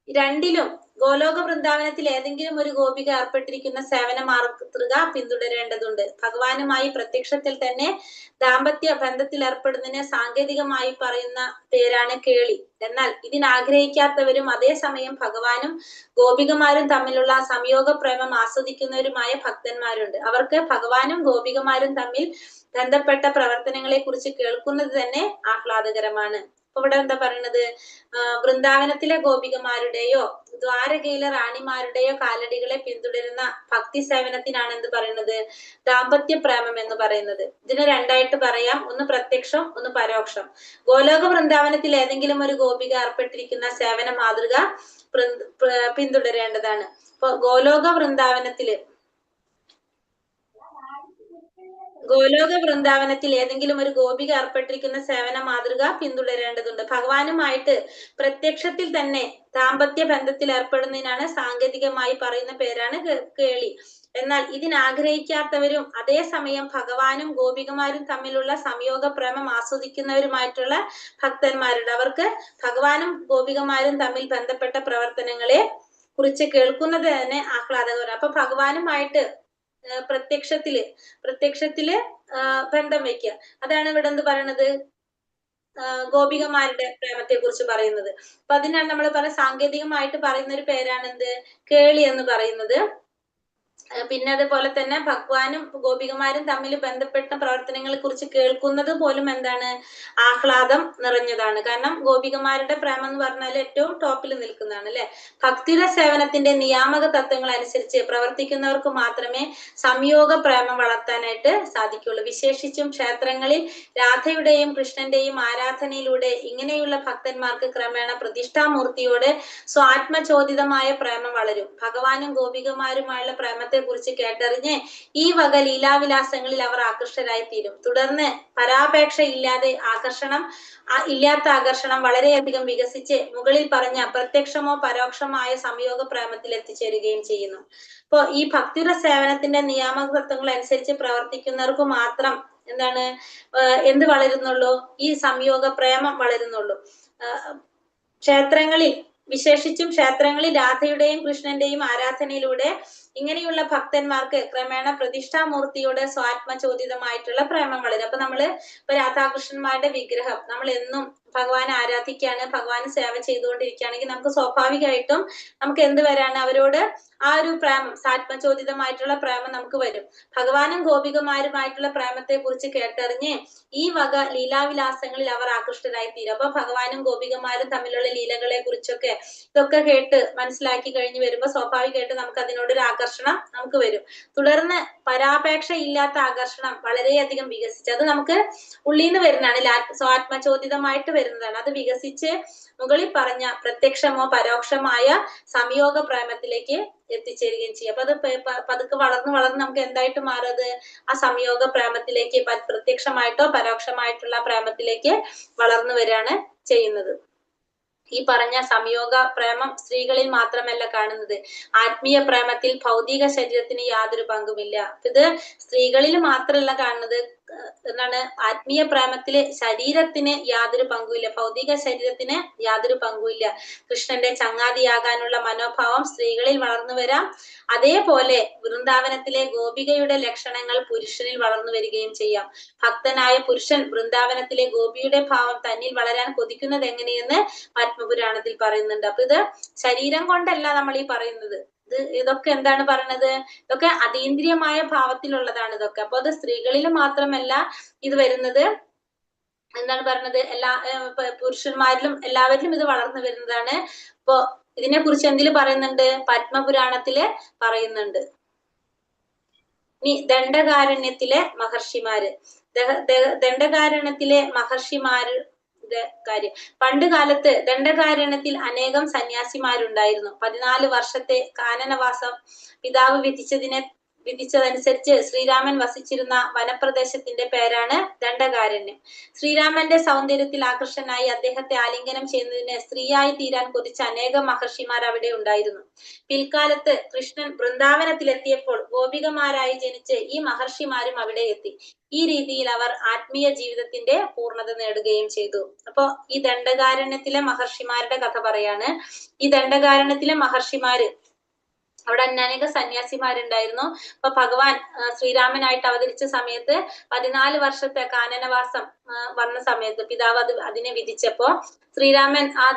രണ്ടിലും ഗോലോക വൃന്ദാവനത്തിൽ ഏതെങ്കിലും ഒരു ഗോപിക ഏർപ്പെട്ടിരിക്കുന്ന സേവന മാതൃക പിന്തുടരേണ്ടതുണ്ട്. ഭഗവാനുമായി പ്രത്യക്ഷത്തിൽ തന്നെ ദാമ്പത്യ ബന്ധത്തിൽ ഏർപ്പെടുന്നതിനെ സാങ്കേതികമായി പറയുന്ന പേരാണ് കേളി. എന്നാൽ ഇതിനാഗ്രഹിക്കാത്തവരും അതേസമയം ഭഗവാനും ഗോപികമാരും തമ്മിലുള്ള സംയോഗ പ്രേമം ആസ്വദിക്കുന്നവരുമായ ഭക്തന്മാരുണ്ട്. അവർക്ക് ഭഗവാനും ഗോപികമാരും തമ്മിൽ ബന്ധപ്പെട്ട പ്രവർത്തനങ്ങളെ കുറിച്ച് കേൾക്കുന്നത് തന്നെ ആഹ്ലാദകരമാണ്. അപ്പൊ ഇവിടെ എന്താ പറയുന്നത്? വൃന്ദാവനത്തിലെ ഗോപികമാരുടെയോ ദ്വാരകയിലെ റാണിമാരുടെയോ കാലടികളെ പിന്തുടരുന്ന ഭക്തി സേവനത്തിനാണ് എന്ത് പറയുന്നത്? ദാമ്പത്യ പ്രേമം എന്ന് പറയുന്നത്. ഇതിനെ രണ്ടായിട്ട് പറയാം, ഒന്ന് പ്രത്യക്ഷം, ഒന്ന് പരോക്ഷം. ഗോലോക വൃന്ദാവനത്തിൽ ഏതെങ്കിലും ഒരു ഗോപിക ഏർപ്പെട്ടിരിക്കുന്ന സേവന മാതൃക പിന്തുടരേണ്ടതാണ്. ഇപ്പൊ ഗോലോക വൃന്ദാവനത്തിൽ ഏതെങ്കിലും ഒരു ഗോപിക ഏർപ്പെട്ടിരിക്കുന്ന സേവന മാതൃക പിന്തുടരേണ്ടതുണ്ട്. ഭഗവാനുമായിട്ട് പ്രത്യക്ഷത്തിൽ തന്നെ ദാമ്പത്യ ബന്ധത്തിൽ ഏർപ്പെടുന്നതിനാണ് സാങ്കേതികമായി പറയുന്ന പേരാണ് കേളി. എന്നാൽ ഇതിനാഗ്രഹിക്കാത്തവരും അതേസമയം ഭഗവാനും ഗോപികമാരും തമ്മിലുള്ള സംയോഗ പ്രേമം ആസ്വദിക്കുന്നവരുമായിട്ടുള്ള ഭക്തന്മാരുണ്ട്. അവർക്ക് ഭഗവാനും ഗോപികമാരും തമ്മിൽ ബന്ധപ്പെട്ട പ്രവർത്തനങ്ങളെ കുറിച്ച് കേൾക്കുന്നത് തന്നെ ആഹ്ലാദകരം. അപ്പൊ ഭഗവാനുമായിട്ട് പ്രത്യക്ഷത്തില് ബന്ധം വയ്ക്കുക, അതാണ് ഇവിടെ എന്ത് പറയണത്? ഗോപികമാരുടെ പ്രേമത്തെ കുറിച്ച് പറയുന്നത്. അപ്പൊ അതിനാണ് നമ്മൾ സാങ്കേതികമായിട്ട് പറയുന്ന ഒരു പേരാണ് എന്ത്? കേളി എന്ന് പറയുന്നത്. പിന്നെ അതുപോലെ തന്നെ ഭഗവാനും ഗോപികമാരും തമ്മിൽ ബന്ധപ്പെട്ട പ്രവർത്തനങ്ങളെ കുറിച്ച് കേൾക്കുന്നത് പോലും എന്താണ്, ആഹ്ലാദം നിറഞ്ഞതാണ്. കാരണം ഗോപികമാരുടെ പ്രേമം എന്ന് പറഞ്ഞാൽ ഏറ്റവും ടോപ്പിൽ നിൽക്കുന്നതാണ് അല്ലെ. ഭക്തിര സേവനത്തിന്റെ നിയാമക തത്വങ്ങൾ അനുസരിച്ച് പ്രവർത്തിക്കുന്നവർക്ക് മാത്രമേ സംയോഗ പ്രേമം വളർത്താനായിട്ട് സാധിക്കുള്ളൂ. വിശേഷിച്ചും ക്ഷേത്രങ്ങളിൽ രാധയുടെയും കൃഷ്ണന്റെയും ആരാധനയിലൂടെ ഇങ്ങനെയുള്ള ഭക്തന്മാർക്ക് ക്രമേണ പ്രതിഷ്ഠാമൂർത്തിയോട് സ്വാത്മചോദിതമായ പ്രേമം വളരും. ഭഗവാനും ഗോപികമാരുമായുള്ള പ്രേമത്തെ കുറിച്ച് കേട്ടറിഞ്ഞ് ഈ വക ലീലാവിലാസങ്ങളിൽ അവർ ആകൃഷ്ടരായി തീരും. തുടർന്ന് പരാപേക്ഷ ഇല്ലാത്ത ആകർഷണം വളരെയധികം വികസിച്ച് മുകളിൽ പറഞ്ഞ പ്രത്യക്ഷമോ പരോക്ഷമായ സംയോഗ പ്രേമത്തിൽ എത്തിച്ചേരുകയും ചെയ്യുന്നു. ഇപ്പോ ഈ ഭക്തിയുടെ സേവനത്തിന്റെ നിയാമക തത്വങ്ങൾ അനുസരിച്ച് പ്രവർത്തിക്കുന്നവർക്ക് മാത്രം എന്താണ് എന്ത് വളരുന്നുള്ളൂ, ഈ സംയോഗ പ്രേമം വളരുന്നുള്ളൂ. വിശേഷിച്ചും ക്ഷേത്രങ്ങളിൽ രാധയുടെയും കൃഷ്ണന്റെയും ആരാധനയിലൂടെ ഇങ്ങനെയുള്ള ഭക്തന്മാർക്ക് ക്രമേണ പ്രതിഷ്ഠാമൂർത്തിയോട് സ്വാത്മചോദിതമായിട്ടുള്ള പ്രേമം വളരും. അപ്പൊ നമ്മള് ഇപ്പൊ രാധാകൃഷ്ണന്മാരുടെ വിഗ്രഹം നമ്മൾ എന്നും ഭഗവാനെ ആരാധിക്കുകയാണ്, ഭഗവാന് സേവ ചെയ്തുകൊണ്ടിരിക്കുകയാണെങ്കിൽ നമുക്ക് സ്വാഭാവികമായിട്ടും നമുക്ക് എന്ത് വരാണ്, അവരോട് ആ ഒരു പ്രേമം, സാത്മചോദിതമായിട്ടുള്ള പ്രേമം നമുക്ക് വരും. ഭഗവാനും ഗോപികമാരുമായിട്ടുള്ള പ്രേമത്തെ കുറിച്ച് കേട്ടറിഞ്ഞ് ഈ വക ലീലാവിലാസങ്ങളിൽ അവർ ആകൃഷ്ടരായി തീരും. അപ്പൊ ഭഗവാനും ഗോപികമാരും തമ്മിലുള്ള ലീലകളെ കുറിച്ചൊക്കെ ഇതൊക്കെ കേട്ട് മനസ്സിലാക്കി കഴിഞ്ഞ് വരുമ്പോ സ്വാഭാവികമായിട്ട് നമുക്ക് അതിനോടൊരു ആകർഷണം നമുക്ക് വരും. തുടർന്ന് പരാപേക്ഷ ഇല്ലാത്ത ആകർഷണം വളരെയധികം വികസിച്ച് അത് നമുക്ക് ഉള്ളിൽ നിന്ന് വരുന്നതാണ്, സ്വാത്മചോദിതമായിട്ട് വരുന്നതാണ്. അത് വികസിച്ച് മുകളിൽ പറഞ്ഞ പ്രത്യക്ഷമോ പരോക്ഷമായ സംയോഗ പ്രേമത്തിലേക്ക് എത്തിച്ചേരുകയും ചെയ്യും. അപ്പൊ അത് പതുക്കെ വളർന്ന് നമുക്ക് എന്തായിട്ട് മാറത്, ആ സംയോഗ പ്രേമത്തിലേക്ക്, പ്രത്യക്ഷമായിട്ടോ പരോക്ഷമായിട്ടുള്ള പ്രേമത്തിലേക്ക് വളർന്നു വരികയാണ് ചെയ്യുന്നത്. ഈ പറഞ്ഞ സംയോഗ പ്രേമം സ്ത്രീകളിൽ മാത്രമല്ല കാണുന്നത്, ആത്മീയ പ്രേമത്തിൽ ഭൗതിക ശരീരത്തിന് യാതൊരു പങ്കുമില്ല. ഇത് സ്ത്രീകളിൽ മാത്രമല്ല കാണുന്നത്, എന്താണ്, ആത്മീയ പ്രേമത്തില് ശരീരത്തിന് യാതൊരു പങ്കുമില്ല, ഭൗതിക ശരീരത്തിന് യാതൊരു പങ്കുമില്ല. കൃഷ്ണന്റെ ചങ്ങാതിയാകാനുള്ള മനോഭാവം സ്ത്രീകളിൽ വളർന്നു വരാം. അതേപോലെ വൃന്ദാവനത്തിലെ ഗോപികയുടെ ലക്ഷണങ്ങൾ പുരുഷനിൽ വളർന്നു വരികയും ചെയ്യാം. ഭക്തനായ പുരുഷൻ വൃന്ദാവനത്തിലെ ഗോപിയുടെ ഭാവം തന്നിൽ വളരാൻ കൊതിക്കുന്നത് എങ്ങനെയെന്ന് പത്മപുരാണത്തിൽ പറയുന്നുണ്ട്. അപ്പൊ ഇത് ശരീരം കൊണ്ടല്ല നമ്മൾ ഈ പറയുന്നത്, ഇതൊക്കെ എന്താണ് പറയുന്നത്, ഇതൊക്കെ അതീന്ദ്രിയമായ ഭാവത്തിലുള്ളതാണ് ഇതൊക്കെ. അപ്പൊ അത് സ്ത്രീകളിൽ മാത്രമല്ല ഇത് വരുന്നത്, എന്താണ് പറയുന്നത്, പുരുഷന്മാരിലും എല്ലാവരിലും ഇത് വളർന്നു വരുന്നതാണ്. ഇപ്പൊ ഇതിനെ കുറിച്ച് എന്തിൽ പറയുന്നുണ്ട്, പത്മപുരാണത്തില് പറയുന്നുണ്ട്. ഇനി ദണ്ഡകാരണ്യത്തിലെ മഹർഷിമാര്, ദണ്ഡകാരണ്യത്തിലെ മഹർഷിമാരുടെ കാര്യം. പണ്ട് കാലത്ത് ദണ്ഡകാരണ്യത്തിൽ അനേകം സന്യാസിമാരുണ്ടായിരുന്നു. 14 വർഷത്തെ കാനനവാസം പിതാവ് വിധിച്ചതനുസരിച്ച് ശ്രീരാമൻ വസിച്ചിരുന്ന വനപ്രദേശത്തിന്റെ പേരാണ് ദണ്ഡകാരണ്യം. ശ്രീരാമന്റെ സൗന്ദര്യത്തിൽ ആകർഷനായി അദ്ദേഹത്തെ ആലിംഗനം ചെയ്യുന്നതിന് സ്ത്രീയായി തീരാൻ കൊതിച്ച അനേകം മഹർഷിമാർ അവിടെ ഉണ്ടായിരുന്നു. പിൽക്കാലത്ത് കൃഷ്ണൻ വൃന്ദാവനത്തിലെത്തിയപ്പോൾ ഗോപികമാരായി ജനിച്ച് ഈ മഹർഷിമാരും അവിടെ എത്തി. ഈ രീതിയിൽ അവർ ആത്മീയ ജീവിതത്തിന്റെ പൂർണ്ണത നേടുകയും ചെയ്തു. അപ്പൊ ഈ ദണ്ഡകാരണ്യത്തിലെ മഹർഷിമാരുടെ കഥ പറയാണ്. ഈ ദണ്ഡകാരണ്യത്തിലെ മഹർഷിമാര്, അവിടെ അനേക സന്യാസിമാരുണ്ടായിരുന്നു. അപ്പൊ ഭഗവാൻ ശ്രീരാമനായിട്ട് അവതരിച്ച സമയത്ത് 14 വർഷത്തെ കാനനവാസം വന്ന സമയത്ത് പിതാവ് അതിനെ വിധിച്ചപ്പോ ശ്രീരാമൻ ആ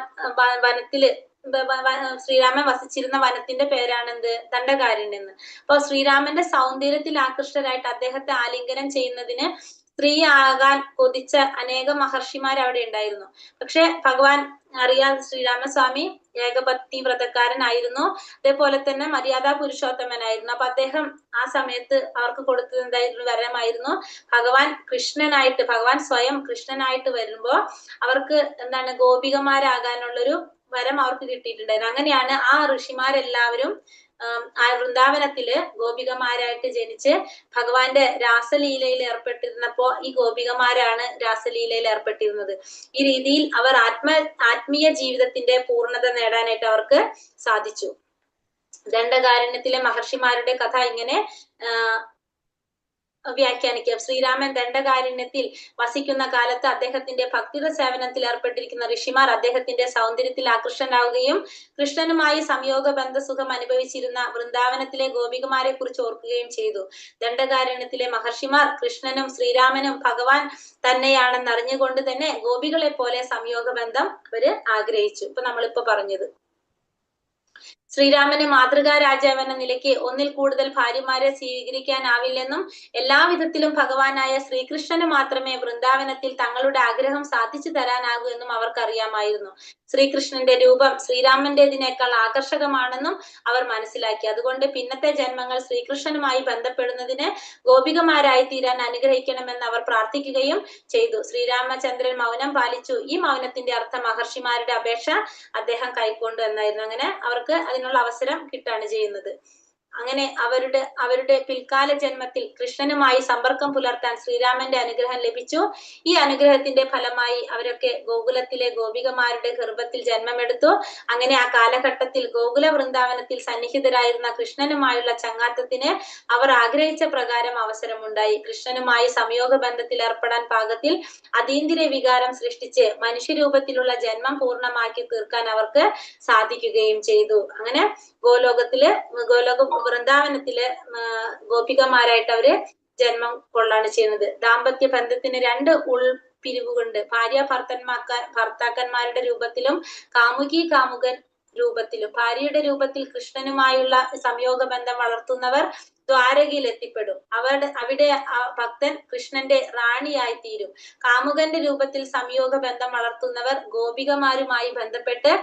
ശ്രീരാമൻ വസിച്ചിരുന്ന വനത്തിന്റെ പേരാണെന്ത്, ദണ്ഡകാരണ്യം എന്ന്. അപ്പൊ ശ്രീരാമന്റെ സൗന്ദര്യത്തിൽ ആകൃഷ്ടരായിട്ട് അദ്ദേഹത്തെ ആലിംഗനം ചെയ്യുന്നതിന് സ്ത്രീ ആകാൻ കൊതിച്ച അനേകം മഹർഷിമാർ അവിടെ ഉണ്ടായിരുന്നു. പക്ഷെ ഭഗവാൻ അറിയാതെ, ശ്രീരാമസ്വാമി ഏകപത്നി വ്രതക്കാരനായിരുന്നു, അതേപോലെ തന്നെ മര്യാദാ പുരുഷോത്തമനായിരുന്നു. അപ്പൊ അദ്ദേഹം ആ സമയത്ത് അവർക്ക് കൊടുത്തത് എന്തായിരുന്നു, വരമായിരുന്നു. ഭഗവാൻ സ്വയം കൃഷ്ണനായിട്ട് വരുമ്പോ അവർക്ക് എന്താണ്, ഗോപികമാരാകാനുള്ളൊരു വരം അവർക്ക് കിട്ടിയിട്ടുണ്ടായിരുന്നു. അങ്ങനെയാണ് ആ ഋഷിമാരെല്ലാവരും ആ വൃന്ദാവനത്തില് ഗോപികമാരായിട്ട് ജനിച്ച് ഭഗവാന്റെ രാസലീലയിൽ ഏർപ്പെട്ടിരുന്നപ്പോ ഈ ഗോപികമാരാണ് രാസലീലയിൽ ഏർപ്പെട്ടിരുന്നത്. ഈ രീതിയിൽ അവർ ആത്മീയ ജീവിതത്തിന്റെ പൂർണ്ണത നേടാനായിട്ട് അവർക്ക് സാധിച്ചു. ദണ്ഡകാരണ്യത്തിലെ മഹർഷിമാരുടെ കഥ ഇങ്ങനെ വ്യാഖ്യാനിക്കാം. ശ്രീരാമൻ ദണ്ഡകാരണ്യത്തിൽ വസിക്കുന്ന കാലത്ത് അദ്ദേഹത്തിന്റെ ഭക്തിയുടെ സേവനത്തിൽ ഏർപ്പെട്ടിരിക്കുന്ന ഋഷിമാർ അദ്ദേഹത്തിന്റെ സൗന്ദര്യത്തിൽ ആകർഷനാവുകയും കൃഷ്ണനുമായി സംയോഗ ബന്ധസുഖം അനുഭവിച്ചിരുന്ന വൃന്ദാവനത്തിലെ ഗോപികമാരെ കുറിച്ച് ഓർക്കുകയും ചെയ്തു. ദണ്ഡകാരണ്യത്തിലെ മഹർഷിമാർ കൃഷ്ണനും ശ്രീരാമനും ഭഗവാൻ തന്നെയാണെന്ന് അറിഞ്ഞുകൊണ്ട് തന്നെ ഗോപികളെ പോലെ സംയോഗ ബന്ധം അവര് ആഗ്രഹിച്ചു. ഇപ്പൊ നമ്മളിപ്പോ പറഞ്ഞത് ശ്രീരാമന് മാതൃകാ രാജാവ് എന്ന നിലയ്ക്ക് ഒന്നിൽ കൂടുതൽ ഭാര്യമാരെ സ്വീകരിക്കാനാവില്ലെന്നും എല്ലാവിധത്തിലും ഭഗവാനായ ശ്രീകൃഷ്ണന് മാത്രമേ വൃന്ദാവനത്തിൽ തങ്ങളുടെ ആഗ്രഹം സാധിച്ചു തരാനാകൂ എന്നും അവർക്കറിയാമായിരുന്നു. ശ്രീകൃഷ്ണന്റെ രൂപം ശ്രീരാമന്റേതിനേക്കാൾ ആകർഷകമാണെന്നും അവർ മനസ്സിലാക്കി. അതുകൊണ്ട് പിന്നത്തെ ജന്മങ്ങൾ ശ്രീകൃഷ്ണനുമായി ബന്ധപ്പെടുന്നതിന് ഗോപികമാരായി തീരാൻ അനുഗ്രഹിക്കണമെന്ന് അവർ പ്രാർത്ഥിക്കുകയും ചെയ്തു. ശ്രീരാമചന്ദ്രൻ മൗനം പാലിച്ചു. ഈ മൗനത്തിന്റെ അർത്ഥം മഹർഷിമാരുടെ അപേക്ഷ അദ്ദേഹം കൈക്കൊണ്ടു എന്നായിരുന്നു. അങ്ങനെ അവർക്ക് അതിനുള്ള അവസരം കിട്ടുകയാണ് ചെയ്യുന്നത്. അങ്ങനെ അവരുടെ പിൽക്കാല ജന്മത്തിൽ കൃഷ്ണനുമായി സമ്പർക്കം പുലർത്താൻ ശ്രീരാമന്റെ അനുഗ്രഹം ലഭിച്ചു. ഈ അനുഗ്രഹത്തിന്റെ ഫലമായി അവരൊക്കെ ഗോകുലത്തിലെ ഗോപികമാരുടെ ഗർഭത്തിൽ ജന്മമെടുത്തു. അങ്ങനെ ആ കാലഘട്ടത്തിൽ ഗോകുല വൃന്ദാവനത്തിൽ സന്നിഹിതരായിരുന്ന കൃഷ്ണനുമായുള്ള ചങ്ങാത്തത്തിന് അവർ ആഗ്രഹിച്ച പ്രകാരം അവസരമുണ്ടായി. കൃഷ്ണനുമായി സംയോഗ ബന്ധത്തിൽ ഏർപ്പെടാൻ പാകത്തിൽ അതീന്ദ്രിയ വികാരം സൃഷ്ടിച്ച് മനുഷ്യരൂപത്തിലുള്ള ജന്മം പൂർണ്ണമാക്കി തീർക്കാൻ അവർക്ക് സാധിക്കുകയും ചെയ്തു. അങ്ങനെ ഗോലോക വൃന്ദാവനത്തിലെ ഗോപികമാരായിട്ട് അവര് ജന്മം കൊള്ളാണ് ചെയ്യുന്നത്. ദാമ്പത്യ ബന്ധത്തിന് രണ്ട് ഉൾപിരിവുകൊണ്ട് ഭാര്യ ഭർത്താക്കന്മാരുടെ രൂപത്തിലും കാമുകൻ രൂപത്തിലും. ഭാര്യയുടെ രൂപത്തിൽ കൃഷ്ണനുമായുള്ള സംയോഗ ബന്ധം വളർത്തുന്നവർ ദ്വാരകയിൽ എത്തിപ്പെടും. അവിടെ ഭക്തൻ കൃഷ്ണന്റെ റാണിയായി തീരും. കാമുകന്റെ രൂപത്തിൽ സംയോഗ ബന്ധം വളർത്തുന്നവർ ഗോപികമാരുമായി ബന്ധപ്പെട്ട്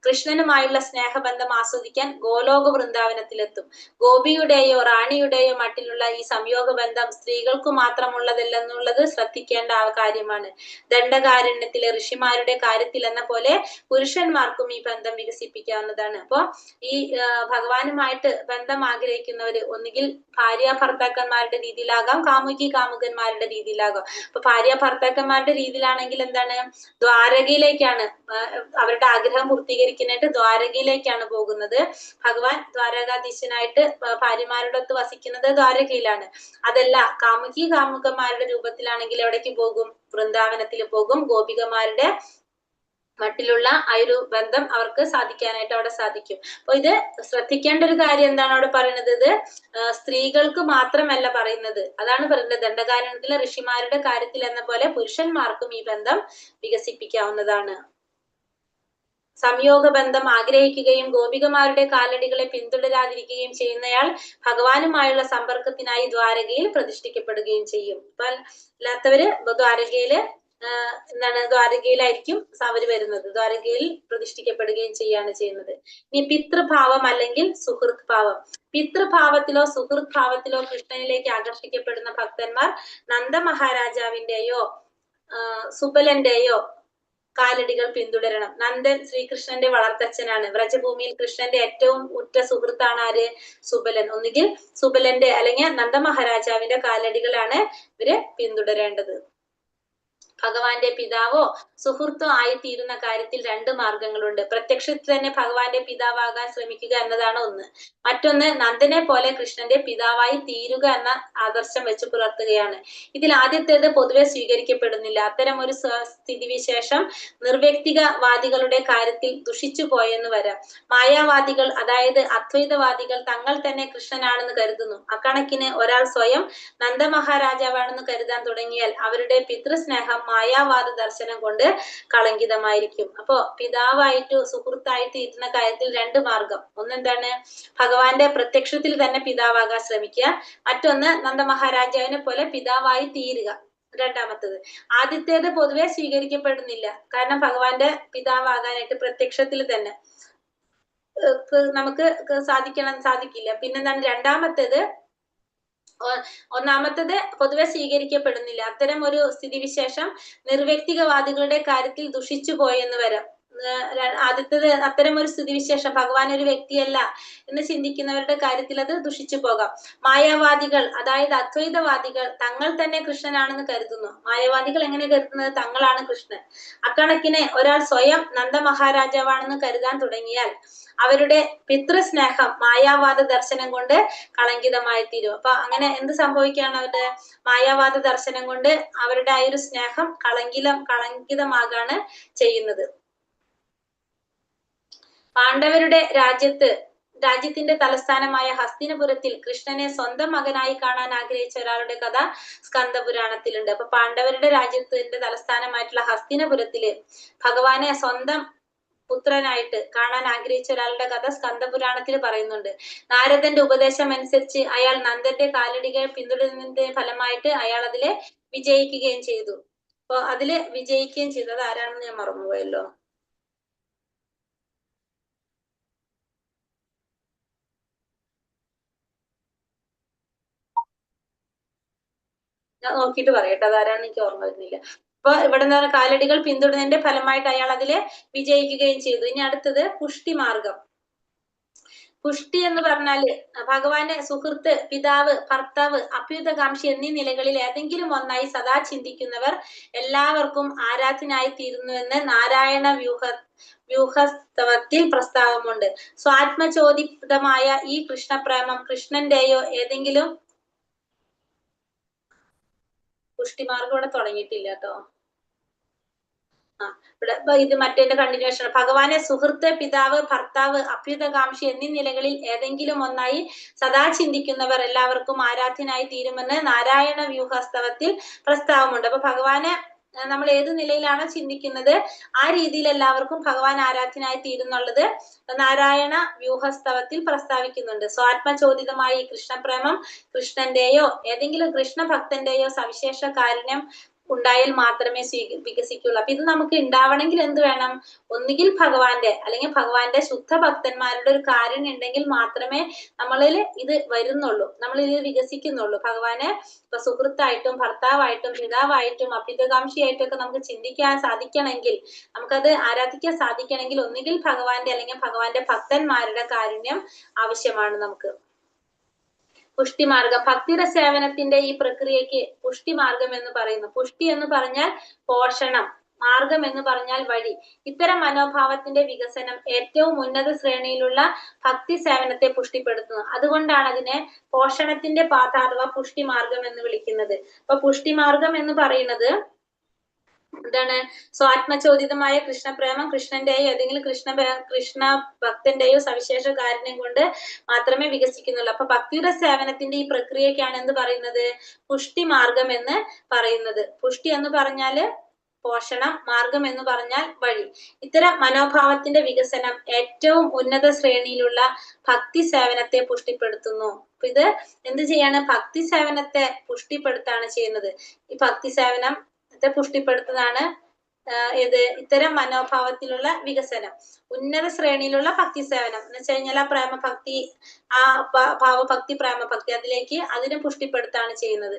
കൃഷ്ണനുമായുള്ള സ്നേഹബന്ധം ആസ്വദിക്കാൻ ഗോലോക വൃന്ദാവനത്തിലെത്തും. ഗോപിയുടെയോ റാണിയുടെയോ മട്ടിലുള്ള ഈ സംയോഗ ബന്ധം സ്ത്രീകൾക്കു മാത്രമുള്ളതല്ലെന്നുള്ളത് ശ്രദ്ധിക്കേണ്ട കാര്യമാണ്. ദണ്ഡകാരണ്യത്തിലെ ഋഷിമാരുടെ കാര്യത്തിൽ എന്ന പോലെ പുരുഷന്മാർക്കും ഈ ബന്ധം വികസിപ്പിക്കാവുന്നതാണ്. അപ്പോ ഈ ഭഗവാനുമായിട്ട് ബന്ധം ആഗ്രഹിക്കുന്നവര് ഒന്നുകിൽ ഭാര്യ ഭർത്താക്കന്മാരുടെ രീതിയിലാകാം, കാമുകന്മാരുടെ രീതിയിലാകാം. അപ്പൊ ഭാര്യ ഭർത്താക്കന്മാരുടെ രീതിയിലാണെങ്കിൽ എന്താണ്, ദ്വാരകയിലേക്കാണ് അവരുടെ ആഗ്രഹം പൂർത്തീകരിക്കാനായിട്ട് ദ്വാരകയിലേക്കാണ് പോകുന്നത്. ഭഗവാൻ ദ്വാരകാധീശനായിട്ട് ഭാര്യമാരോടൊത്ത് വസിക്കുന്നത് ദ്വാരകയിലാണ്. അതല്ല കാമുകന്മാരുടെ രൂപത്തിലാണെങ്കിൽ എവിടേക്ക് പോകും? വൃന്ദാവനത്തിൽ പോകും. ഗോപികമാരുടെ മട്ടിലുള്ള ആ ഒരു ബന്ധം അവർക്ക് സാധിക്കാനായിട്ട് അവിടെ സാധിക്കും. അപ്പൊ ഇത് ശ്രദ്ധിക്കേണ്ട ഒരു കാര്യം എന്താണ് അവിടെ പറയുന്നത്? ഇത് സ്ത്രീകൾക്ക് മാത്രമല്ല പറയുന്നത്. അതാണ് പറയുന്നത്, ദണ്ഡകാരണ്യത്തിലെ ഋഷിമാരുടെ കാര്യത്തിൽ എന്ന പോലെ പുരുഷന്മാർക്കും ഈ ബന്ധം വികസിപ്പിക്കാവുന്നതാണ്. സംയോഗ ബന്ധം ആഗ്രഹിക്കുകയും ഗോപികമാരുടെ കാലടികളെ പിന്തുടരാതിരിക്കുകയും ചെയ്യുന്നയാൾ ഭഗവാനുമായുള്ള സമ്പർക്കത്തിനായി ദ്വാരകയിൽ പ്രതിഷ്ഠിക്കപ്പെടുകയും ചെയ്യും. അപ്പൊ അല്ലാത്തവര് ദ്വാരകയിലായിരിക്കും അവര് വരുന്നത്. ദ്വാരകയിൽ പ്രതിഷ്ഠിക്കപ്പെടുകയും ചെയ്യാണ് ചെയ്യുന്നത്. ഇനി പിതൃഭാവം അല്ലെങ്കിൽ സുഹൃത് ഭാവം. പിതൃഭാവത്തിലോ സുഹൃത് ഭാവത്തിലോ കൃഷ്ണനിലേക്ക് ആകർഷിക്കപ്പെടുന്ന ഭക്തന്മാർ നന്ദ മഹാരാജാവിന്റെയോ സുബലന്റെയോ കാലടികൾ പിന്തുടരണം. നന്ദൻ ശ്രീകൃഷ്ണന്റെ വളർത്തച്ഛനാണ്. വ്രജഭൂമിയിൽ കൃഷ്ണന്റെ ഏറ്റവും ഉറ്റ സുഹൃത്താണ് ആര്? സുബലൻ. ഒന്നുകിൽ സുബലന്റെ അല്ലെങ്കിൽ നന്ദ മഹാരാജാവിന്റെ കാലടികളാണ് ഇവര് പിന്തുടരേണ്ടത്. ഭഗവാന്റെ പിതാവോ സുഹൃത്തോ ആയിത്തീരുന്ന കാര്യത്തിൽ രണ്ട് മാർഗങ്ങളുണ്ട്. പ്രത്യക്ഷത്തിൽ തന്നെ ഭഗവാന്റെ പിതാവാകാൻ ശ്രമിക്കുക എന്നതാണ് ഒന്ന്. മറ്റൊന്ന് നന്ദനെ പോലെ കൃഷ്ണന്റെ പിതാവായി തീരുക എന്ന ആദർശം വെച്ച് പുലർത്തുകയാണ്. ഇതിൽ ആദ്യത്തേത് പൊതുവെ സ്വീകരിക്കപ്പെടുന്നില്ല. അത്തരം ഒരു സ്ഥിതിവിശേഷം നിർവ്യക്തികവാദികളുടെ കാര്യത്തിൽ ദുഷിച്ചു പോയെന്ന് വരാം. മായാവാദികൾ, അതായത് അദ്വൈതവാദികൾ തങ്ങൾ തന്നെ കൃഷ്ണനാണെന്ന് കരുതുന്നു. അക്കണക്കിന് ഒരാൾ സ്വയം നന്ദമഹാരാജാവാണെന്ന് കരുതാൻ തുടങ്ങിയാൽ അവരുടെ പിതൃസ്നേഹം മായാവാദ ദർശനം കൊണ്ട് കളങ്കിതമായിരിക്കും. അപ്പോ പിതാവായിട്ട് സുഹൃത്തായിട്ട് ഇരുന്ന കാര്യത്തിൽ രണ്ട് മാർഗം. ഒന്നെന്താണ്? ഭഗവാന്റെ പ്രത്യക്ഷത്തിൽ തന്നെ പിതാവാകാൻ ശ്രമിക്കുക. മറ്റൊന്ന് നന്ദമഹാരാജാവിനെ പോലെ പിതാവായി തീരുക. രണ്ടാമത്തത്. ആദ്യത്തേത് പൊതുവെ സ്വീകരിക്കപ്പെടുന്നില്ല. കാരണം ഭഗവാന്റെ പിതാവാകാനായിട്ട് പ്രത്യക്ഷത്തിൽ തന്നെ നമുക്ക് സാധിക്കില്ല. പിന്നെന്താണ്? രണ്ടാമത്തേത്. ഒന്നാമത്തത് പൊതുവെ സ്വീകരിക്കപ്പെടുന്നില്ല. അത്തരം ഒരു സ്ഥിതിവിശേഷം നിർവ്യക്തികവാദികളുടെ കാര്യത്തിൽ ദുഷിച്ചു പോയെന്ന് വരാം. ആദ്യത്തേത് അത്തരം ഒരു സ്ഥിതിവിശേഷം ഭഗവാൻ ഒരു വ്യക്തിയല്ല എന്ന് ചിന്തിക്കുന്നവരുടെ കാര്യത്തിൽ അത് ദുഷിച്ചു പോകാം. മായാവാദികൾ, അതായത് അദ്വൈതവാദികൾ തങ്ങൾ തന്നെ കൃഷ്ണനാണെന്ന് കരുതുന്നു. മായാവാദികൾ എങ്ങനെ കരുതുന്നത്? തങ്ങളാണ് കൃഷ്ണൻ. അക്കണക്കിന് ഒരാൾ സ്വയം നന്ദ മഹാരാജാവാണെന്ന് കരുതാൻ തുടങ്ങിയാൽ അവരുടെ പിതൃസ്നേഹം മായാവാദ ദർശനം കൊണ്ട് കളങ്കിതമായി തീരും. അപ്പൊ അങ്ങനെ എന്ത് സംഭവിക്കുകയാണ്? അവരുടെ മായാവാദ ദർശനം കൊണ്ട് അവരുടെ ആ ഒരു സ്നേഹം കളങ്കിതമാകാണ് ചെയ്യുന്നത്. പാണ്ഡവരുടെ രാജ്യത്തിന്റെ തലസ്ഥാനമായ ഹസ്തിനപുരത്തിൽ കൃഷ്ണനെ സ്വന്തം മകനായി കാണാൻ ആഗ്രഹിച്ച ഒരാളുടെ കഥ സ്കന്ദപുരാണത്തിലുണ്ട്. അപ്പൊ പാണ്ഡവരുടെ രാജ്യത്തിന്റെ തലസ്ഥാനമായിട്ടുള്ള ഹസ്തിനപുരത്തില് ഭഗവാനെ സ്വന്തം പുത്രനായിട്ട് കാണാൻ ആഗ്രഹിച്ച ഒരാളുടെ കഥ സ്കന്ദപുരാണത്തിൽ പറയുന്നുണ്ട്. നാരദന്റെ ഉപദേശം അനുസരിച്ച് അയാൾ നന്ദന്റെ കാലടികൾ പിന്തുടരുന്നതിന്റെ ഫലമായിട്ട് അയാൾ അതില് വിജയിക്കുകയും ചെയ്തു. അപ്പൊ അതില് വിജയിക്കുകയും ചെയ്തത് ആരാണെന്ന് ഞാൻ മറന്നുപോയല്ലോ. ഞാൻ നോക്കിയിട്ട് പറയട്ടെ അതാരാണെന്ന് എനിക്ക് ഓർമ്മ വരുന്നില്ല. അപ്പൊ ഇവിടെ നിന്ന് കാലടികൾ പിന്തുടരുന്നതിന്റെ ഫലമായിട്ട് അയാൾ അതില് വിജയിക്കുകയും ചെയ്തു. ഇനി അടുത്തത് പുഷ്ടിമാർഗം. പുഷ്ടി എന്ന് പറഞ്ഞാല് ഭഗവാന്റെ സുഹൃത്ത്, പിതാവ്, ഭർത്താവ്, അഭ്യുതകാംക്ഷി എന്നീ നിലകളിൽ ഏതെങ്കിലും ഒന്നായി സദാ ചിന്തിക്കുന്നവർ എല്ലാവർക്കും ആരാധ്യനായി തീരുന്നുവെന്ന് നാരായണ വ്യൂഹസ്തവത്തിൽ പ്രസ്താവമുണ്ട്. സ്വാത്മചോദിതമായ ഈ കൃഷ്ണപ്രേമം കൃഷ്ണന്റെയോ ഏതെങ്കിലും പുഷ്ടിമാർഗം ഇവിടെ തുടങ്ങിയിട്ടില്ല കേട്ടോ. ഇവിടെ ഇത് മറ്റേന്റെ കണ്ടിന്യൂഷൻ. ഭഗവാനെ സുഹൃത്ത്, പിതാവ്, ഭർത്താവ്, അഭ്യുതകാംക്ഷി എന്നീ നിലകളിൽ ഏതെങ്കിലും ഒന്നായി സദാ ചിന്തിക്കുന്നവർ എല്ലാവർക്കും ആരാധ്യനായി തീരുമെന്ന് നാരായണ വ്യൂഹസ്തവത്തിൽ പ്രസ്താവമുണ്ട്. അപ്പൊ ഭഗവാനെ നമ്മൾ ഏത് നിലയിലാണോ ചിന്തിക്കുന്നത് ആ രീതിയിൽ എല്ലാവർക്കും ഭഗവാൻ ആരാധ്യനായി തീരുന്നുള്ളത് നാരായണ വ്യൂഹസ്തവത്തിൽ പ്രസ്താവിക്കുന്നുണ്ട്. സ്വാത്മചോദിതമായ ഈ കൃഷ്ണപ്രേമം കൃഷ്ണന്റെയോ ഏതെങ്കിലും കൃഷ്ണഭക്തന്റെയോ സവിശേഷ കാരുണ്യം ഉണ്ടായാൽ മാത്രമേ വികസിക്കുള്ളൂ. അപ്പൊ ഇത് നമുക്ക് ഉണ്ടാവണമെങ്കിൽ എന്ത് വേണം? ഒന്നുകിൽ ഭഗവാന്റെ അല്ലെങ്കിൽ ഭഗവാന്റെ ശുദ്ധ ഭക്തന്മാരുടെ ഒരു കാരുണ്യം ഉണ്ടെങ്കിൽ മാത്രമേ നമ്മളിൽ ഇത് വരുന്നുള്ളൂ, നമ്മൾ ഇത് വികസിക്കുന്നുള്ളൂ. ഭഗവാനെ ഇപ്പൊ സുഹൃത്തായിട്ടും ഭർത്താവായിട്ടും പിതാവായിട്ടും അഭ്യുതകാംക്ഷിയായിട്ടും ഒക്കെ നമുക്ക് ചിന്തിക്കാൻ സാധിക്കണമെങ്കിൽ, നമുക്കത് ആരാധിക്കാൻ സാധിക്കണമെങ്കിൽ ഒന്നുകിൽ ഭഗവാന്റെ അല്ലെങ്കിൽ ഭഗവാന്റെ ഭക്തന്മാരുടെ കാരുണ്യം ആവശ്യമാണ് നമുക്ക്. പുഷ്ടിമാർഗം, ഭക്തിയുടെ സേവനത്തിന്റെ ഈ പ്രക്രിയക്ക് പുഷ്ടിമാർഗം എന്ന് പറയുന്നു. പുഷ്ടി എന്ന് പറഞ്ഞാൽ പോഷണം, മാർഗം എന്ന് പറഞ്ഞാൽ വഴി. ഇത്തരം മനോഭാവത്തിന്റെ വികസനം ഏറ്റവും ഉന്നത ശ്രേണിയിലുള്ള ഭക്തി സേവനത്തെ പുഷ്ടിപ്പെടുത്തുന്നു. അതുകൊണ്ടാണ് അതിനെ പോഷണത്തിന്റെ പാത അഥവാ പുഷ്ടിമാർഗം എന്ന് വിളിക്കുന്നത്. അപ്പൊ പുഷ്ടിമാർഗം എന്ന് പറയുന്നത് എന്താണ്? സ്വാത്മചോദിതമായ കൃഷ്ണപ്രേമം കൃഷ്ണന്റെയോ ഏതെങ്കിലും കൃഷ്ണ ഭക്തന്റെയോ സവിശേഷ കാരുണ്യം കൊണ്ട് മാത്രമേ വികസിക്കുന്നുള്ളൂ. അപ്പൊ ഭക്തിയുടെ സേവനത്തിന്റെ ഈ പ്രക്രിയക്കാണ് എന്ത് പറയുന്നത്? പുഷ്ടിമാർഗം എന്ന് പറയുന്നത്. പുഷ്ടി എന്ന് പറഞ്ഞാല് പോഷണം, മാർഗം എന്ന് പറഞ്ഞാൽ വഴി. ഇത്തരം മനോഭാവത്തിന്റെ വികസനം ഏറ്റവും ഉന്നത ശ്രേണിയിലുള്ള ഭക്തി സേവനത്തെ പുഷ്ടിപ്പെടുത്തുന്നു. അപ്പൊ ഇത് എന്ത് ചെയ്യാണ്? ഭക്തി സേവനത്തെ പുഷ്ടിപ്പെടുത്താണ് ചെയ്യുന്നത്. ഈ ഭക്തി സേവനം പുഷ്ടിപ്പെടുത്തുന്നതാണ് ഇത്തരം മനോഭാവത്തിലുള്ള വികസനം. ഉന്നത ശ്രേണിയിലുള്ള ഭക്തി സേവനം എന്ന് വെച്ച് കഴിഞ്ഞാൽ ആ പ്രേമഭക്തി, ആ ഭാവഭക്തി, പ്രേമഭക്തി അതിനെ പുഷ്ടിപ്പെടുത്താണ് ചെയ്യുന്നത്.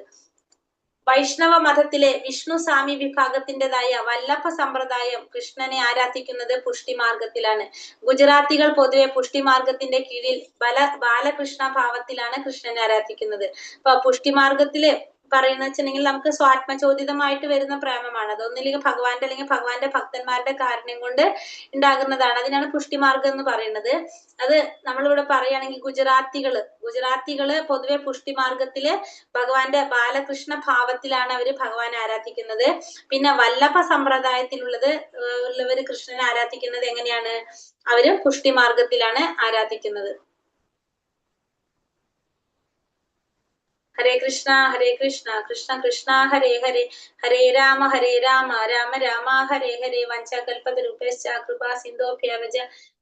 വൈഷ്ണവ മതത്തിലെ വിഷ്ണു സ്വാമി വിഭാഗത്തിൻ്റെതായ വല്ലഭ സമ്പ്രദായം കൃഷ്ണനെ ആരാധിക്കുന്നത് പുഷ്ടിമാർഗത്തിലാണ്. ഗുജറാത്തികൾ പൊതുവെ പുഷ്ടിമാർഗത്തിന്റെ കീഴിൽ ബാലകൃഷ്ണ ഭാവത്തിലാണ് കൃഷ്ണനെ ആരാധിക്കുന്നത്. അപ്പൊ പുഷ്ടിമാർഗത്തില് പറയുന്ന വെച്ചിട്ടുണ്ടെങ്കിൽ നമുക്ക് സ്വാത്മചോദിതമായിട്ട് വരുന്ന പ്രേമമാണ്. അതൊന്നില്ലെങ്കിൽ ഭഗവാന്റെ അല്ലെങ്കിൽ ഭഗവാന്റെ ഭക്തന്മാരുടെ കാരുണ്യം കൊണ്ട് ഉണ്ടാകുന്നതാണ്. അതിനാണ് പുഷ്ടിമാർഗം എന്ന് പറയുന്നത്. അത് നമ്മളിവിടെ പറയുകയാണെങ്കിൽ ഗുജറാത്തികള് പൊതുവെ പുഷ്ടിമാർഗത്തില് ഭഗവാന്റെ ബാലകൃഷ്ണ ഭാവത്തിലാണ് അവര് ഭഗവാനെ ആരാധിക്കുന്നത്. പിന്നെ വല്ലഭ സമ്പ്രദായത്തിലുള്ളവര് കൃഷ്ണനെ ആരാധിക്കുന്നത് എങ്ങനെയാണ്? അവര് പുഷ്ടിമാർഗത്തിലാണ് ആരാധിക്കുന്നത്. ഹരേ കൃഷ്ണ കൃഷ്ണ കൃഷ്ണ ഹരേ ഹരേ, ഹരേ രാമ രാമ രാമ ഹരേ ഹരേ. വഞ്ചകൽപതരൂപേശ്ച കൃപാ സിന്ധോഭ്യവച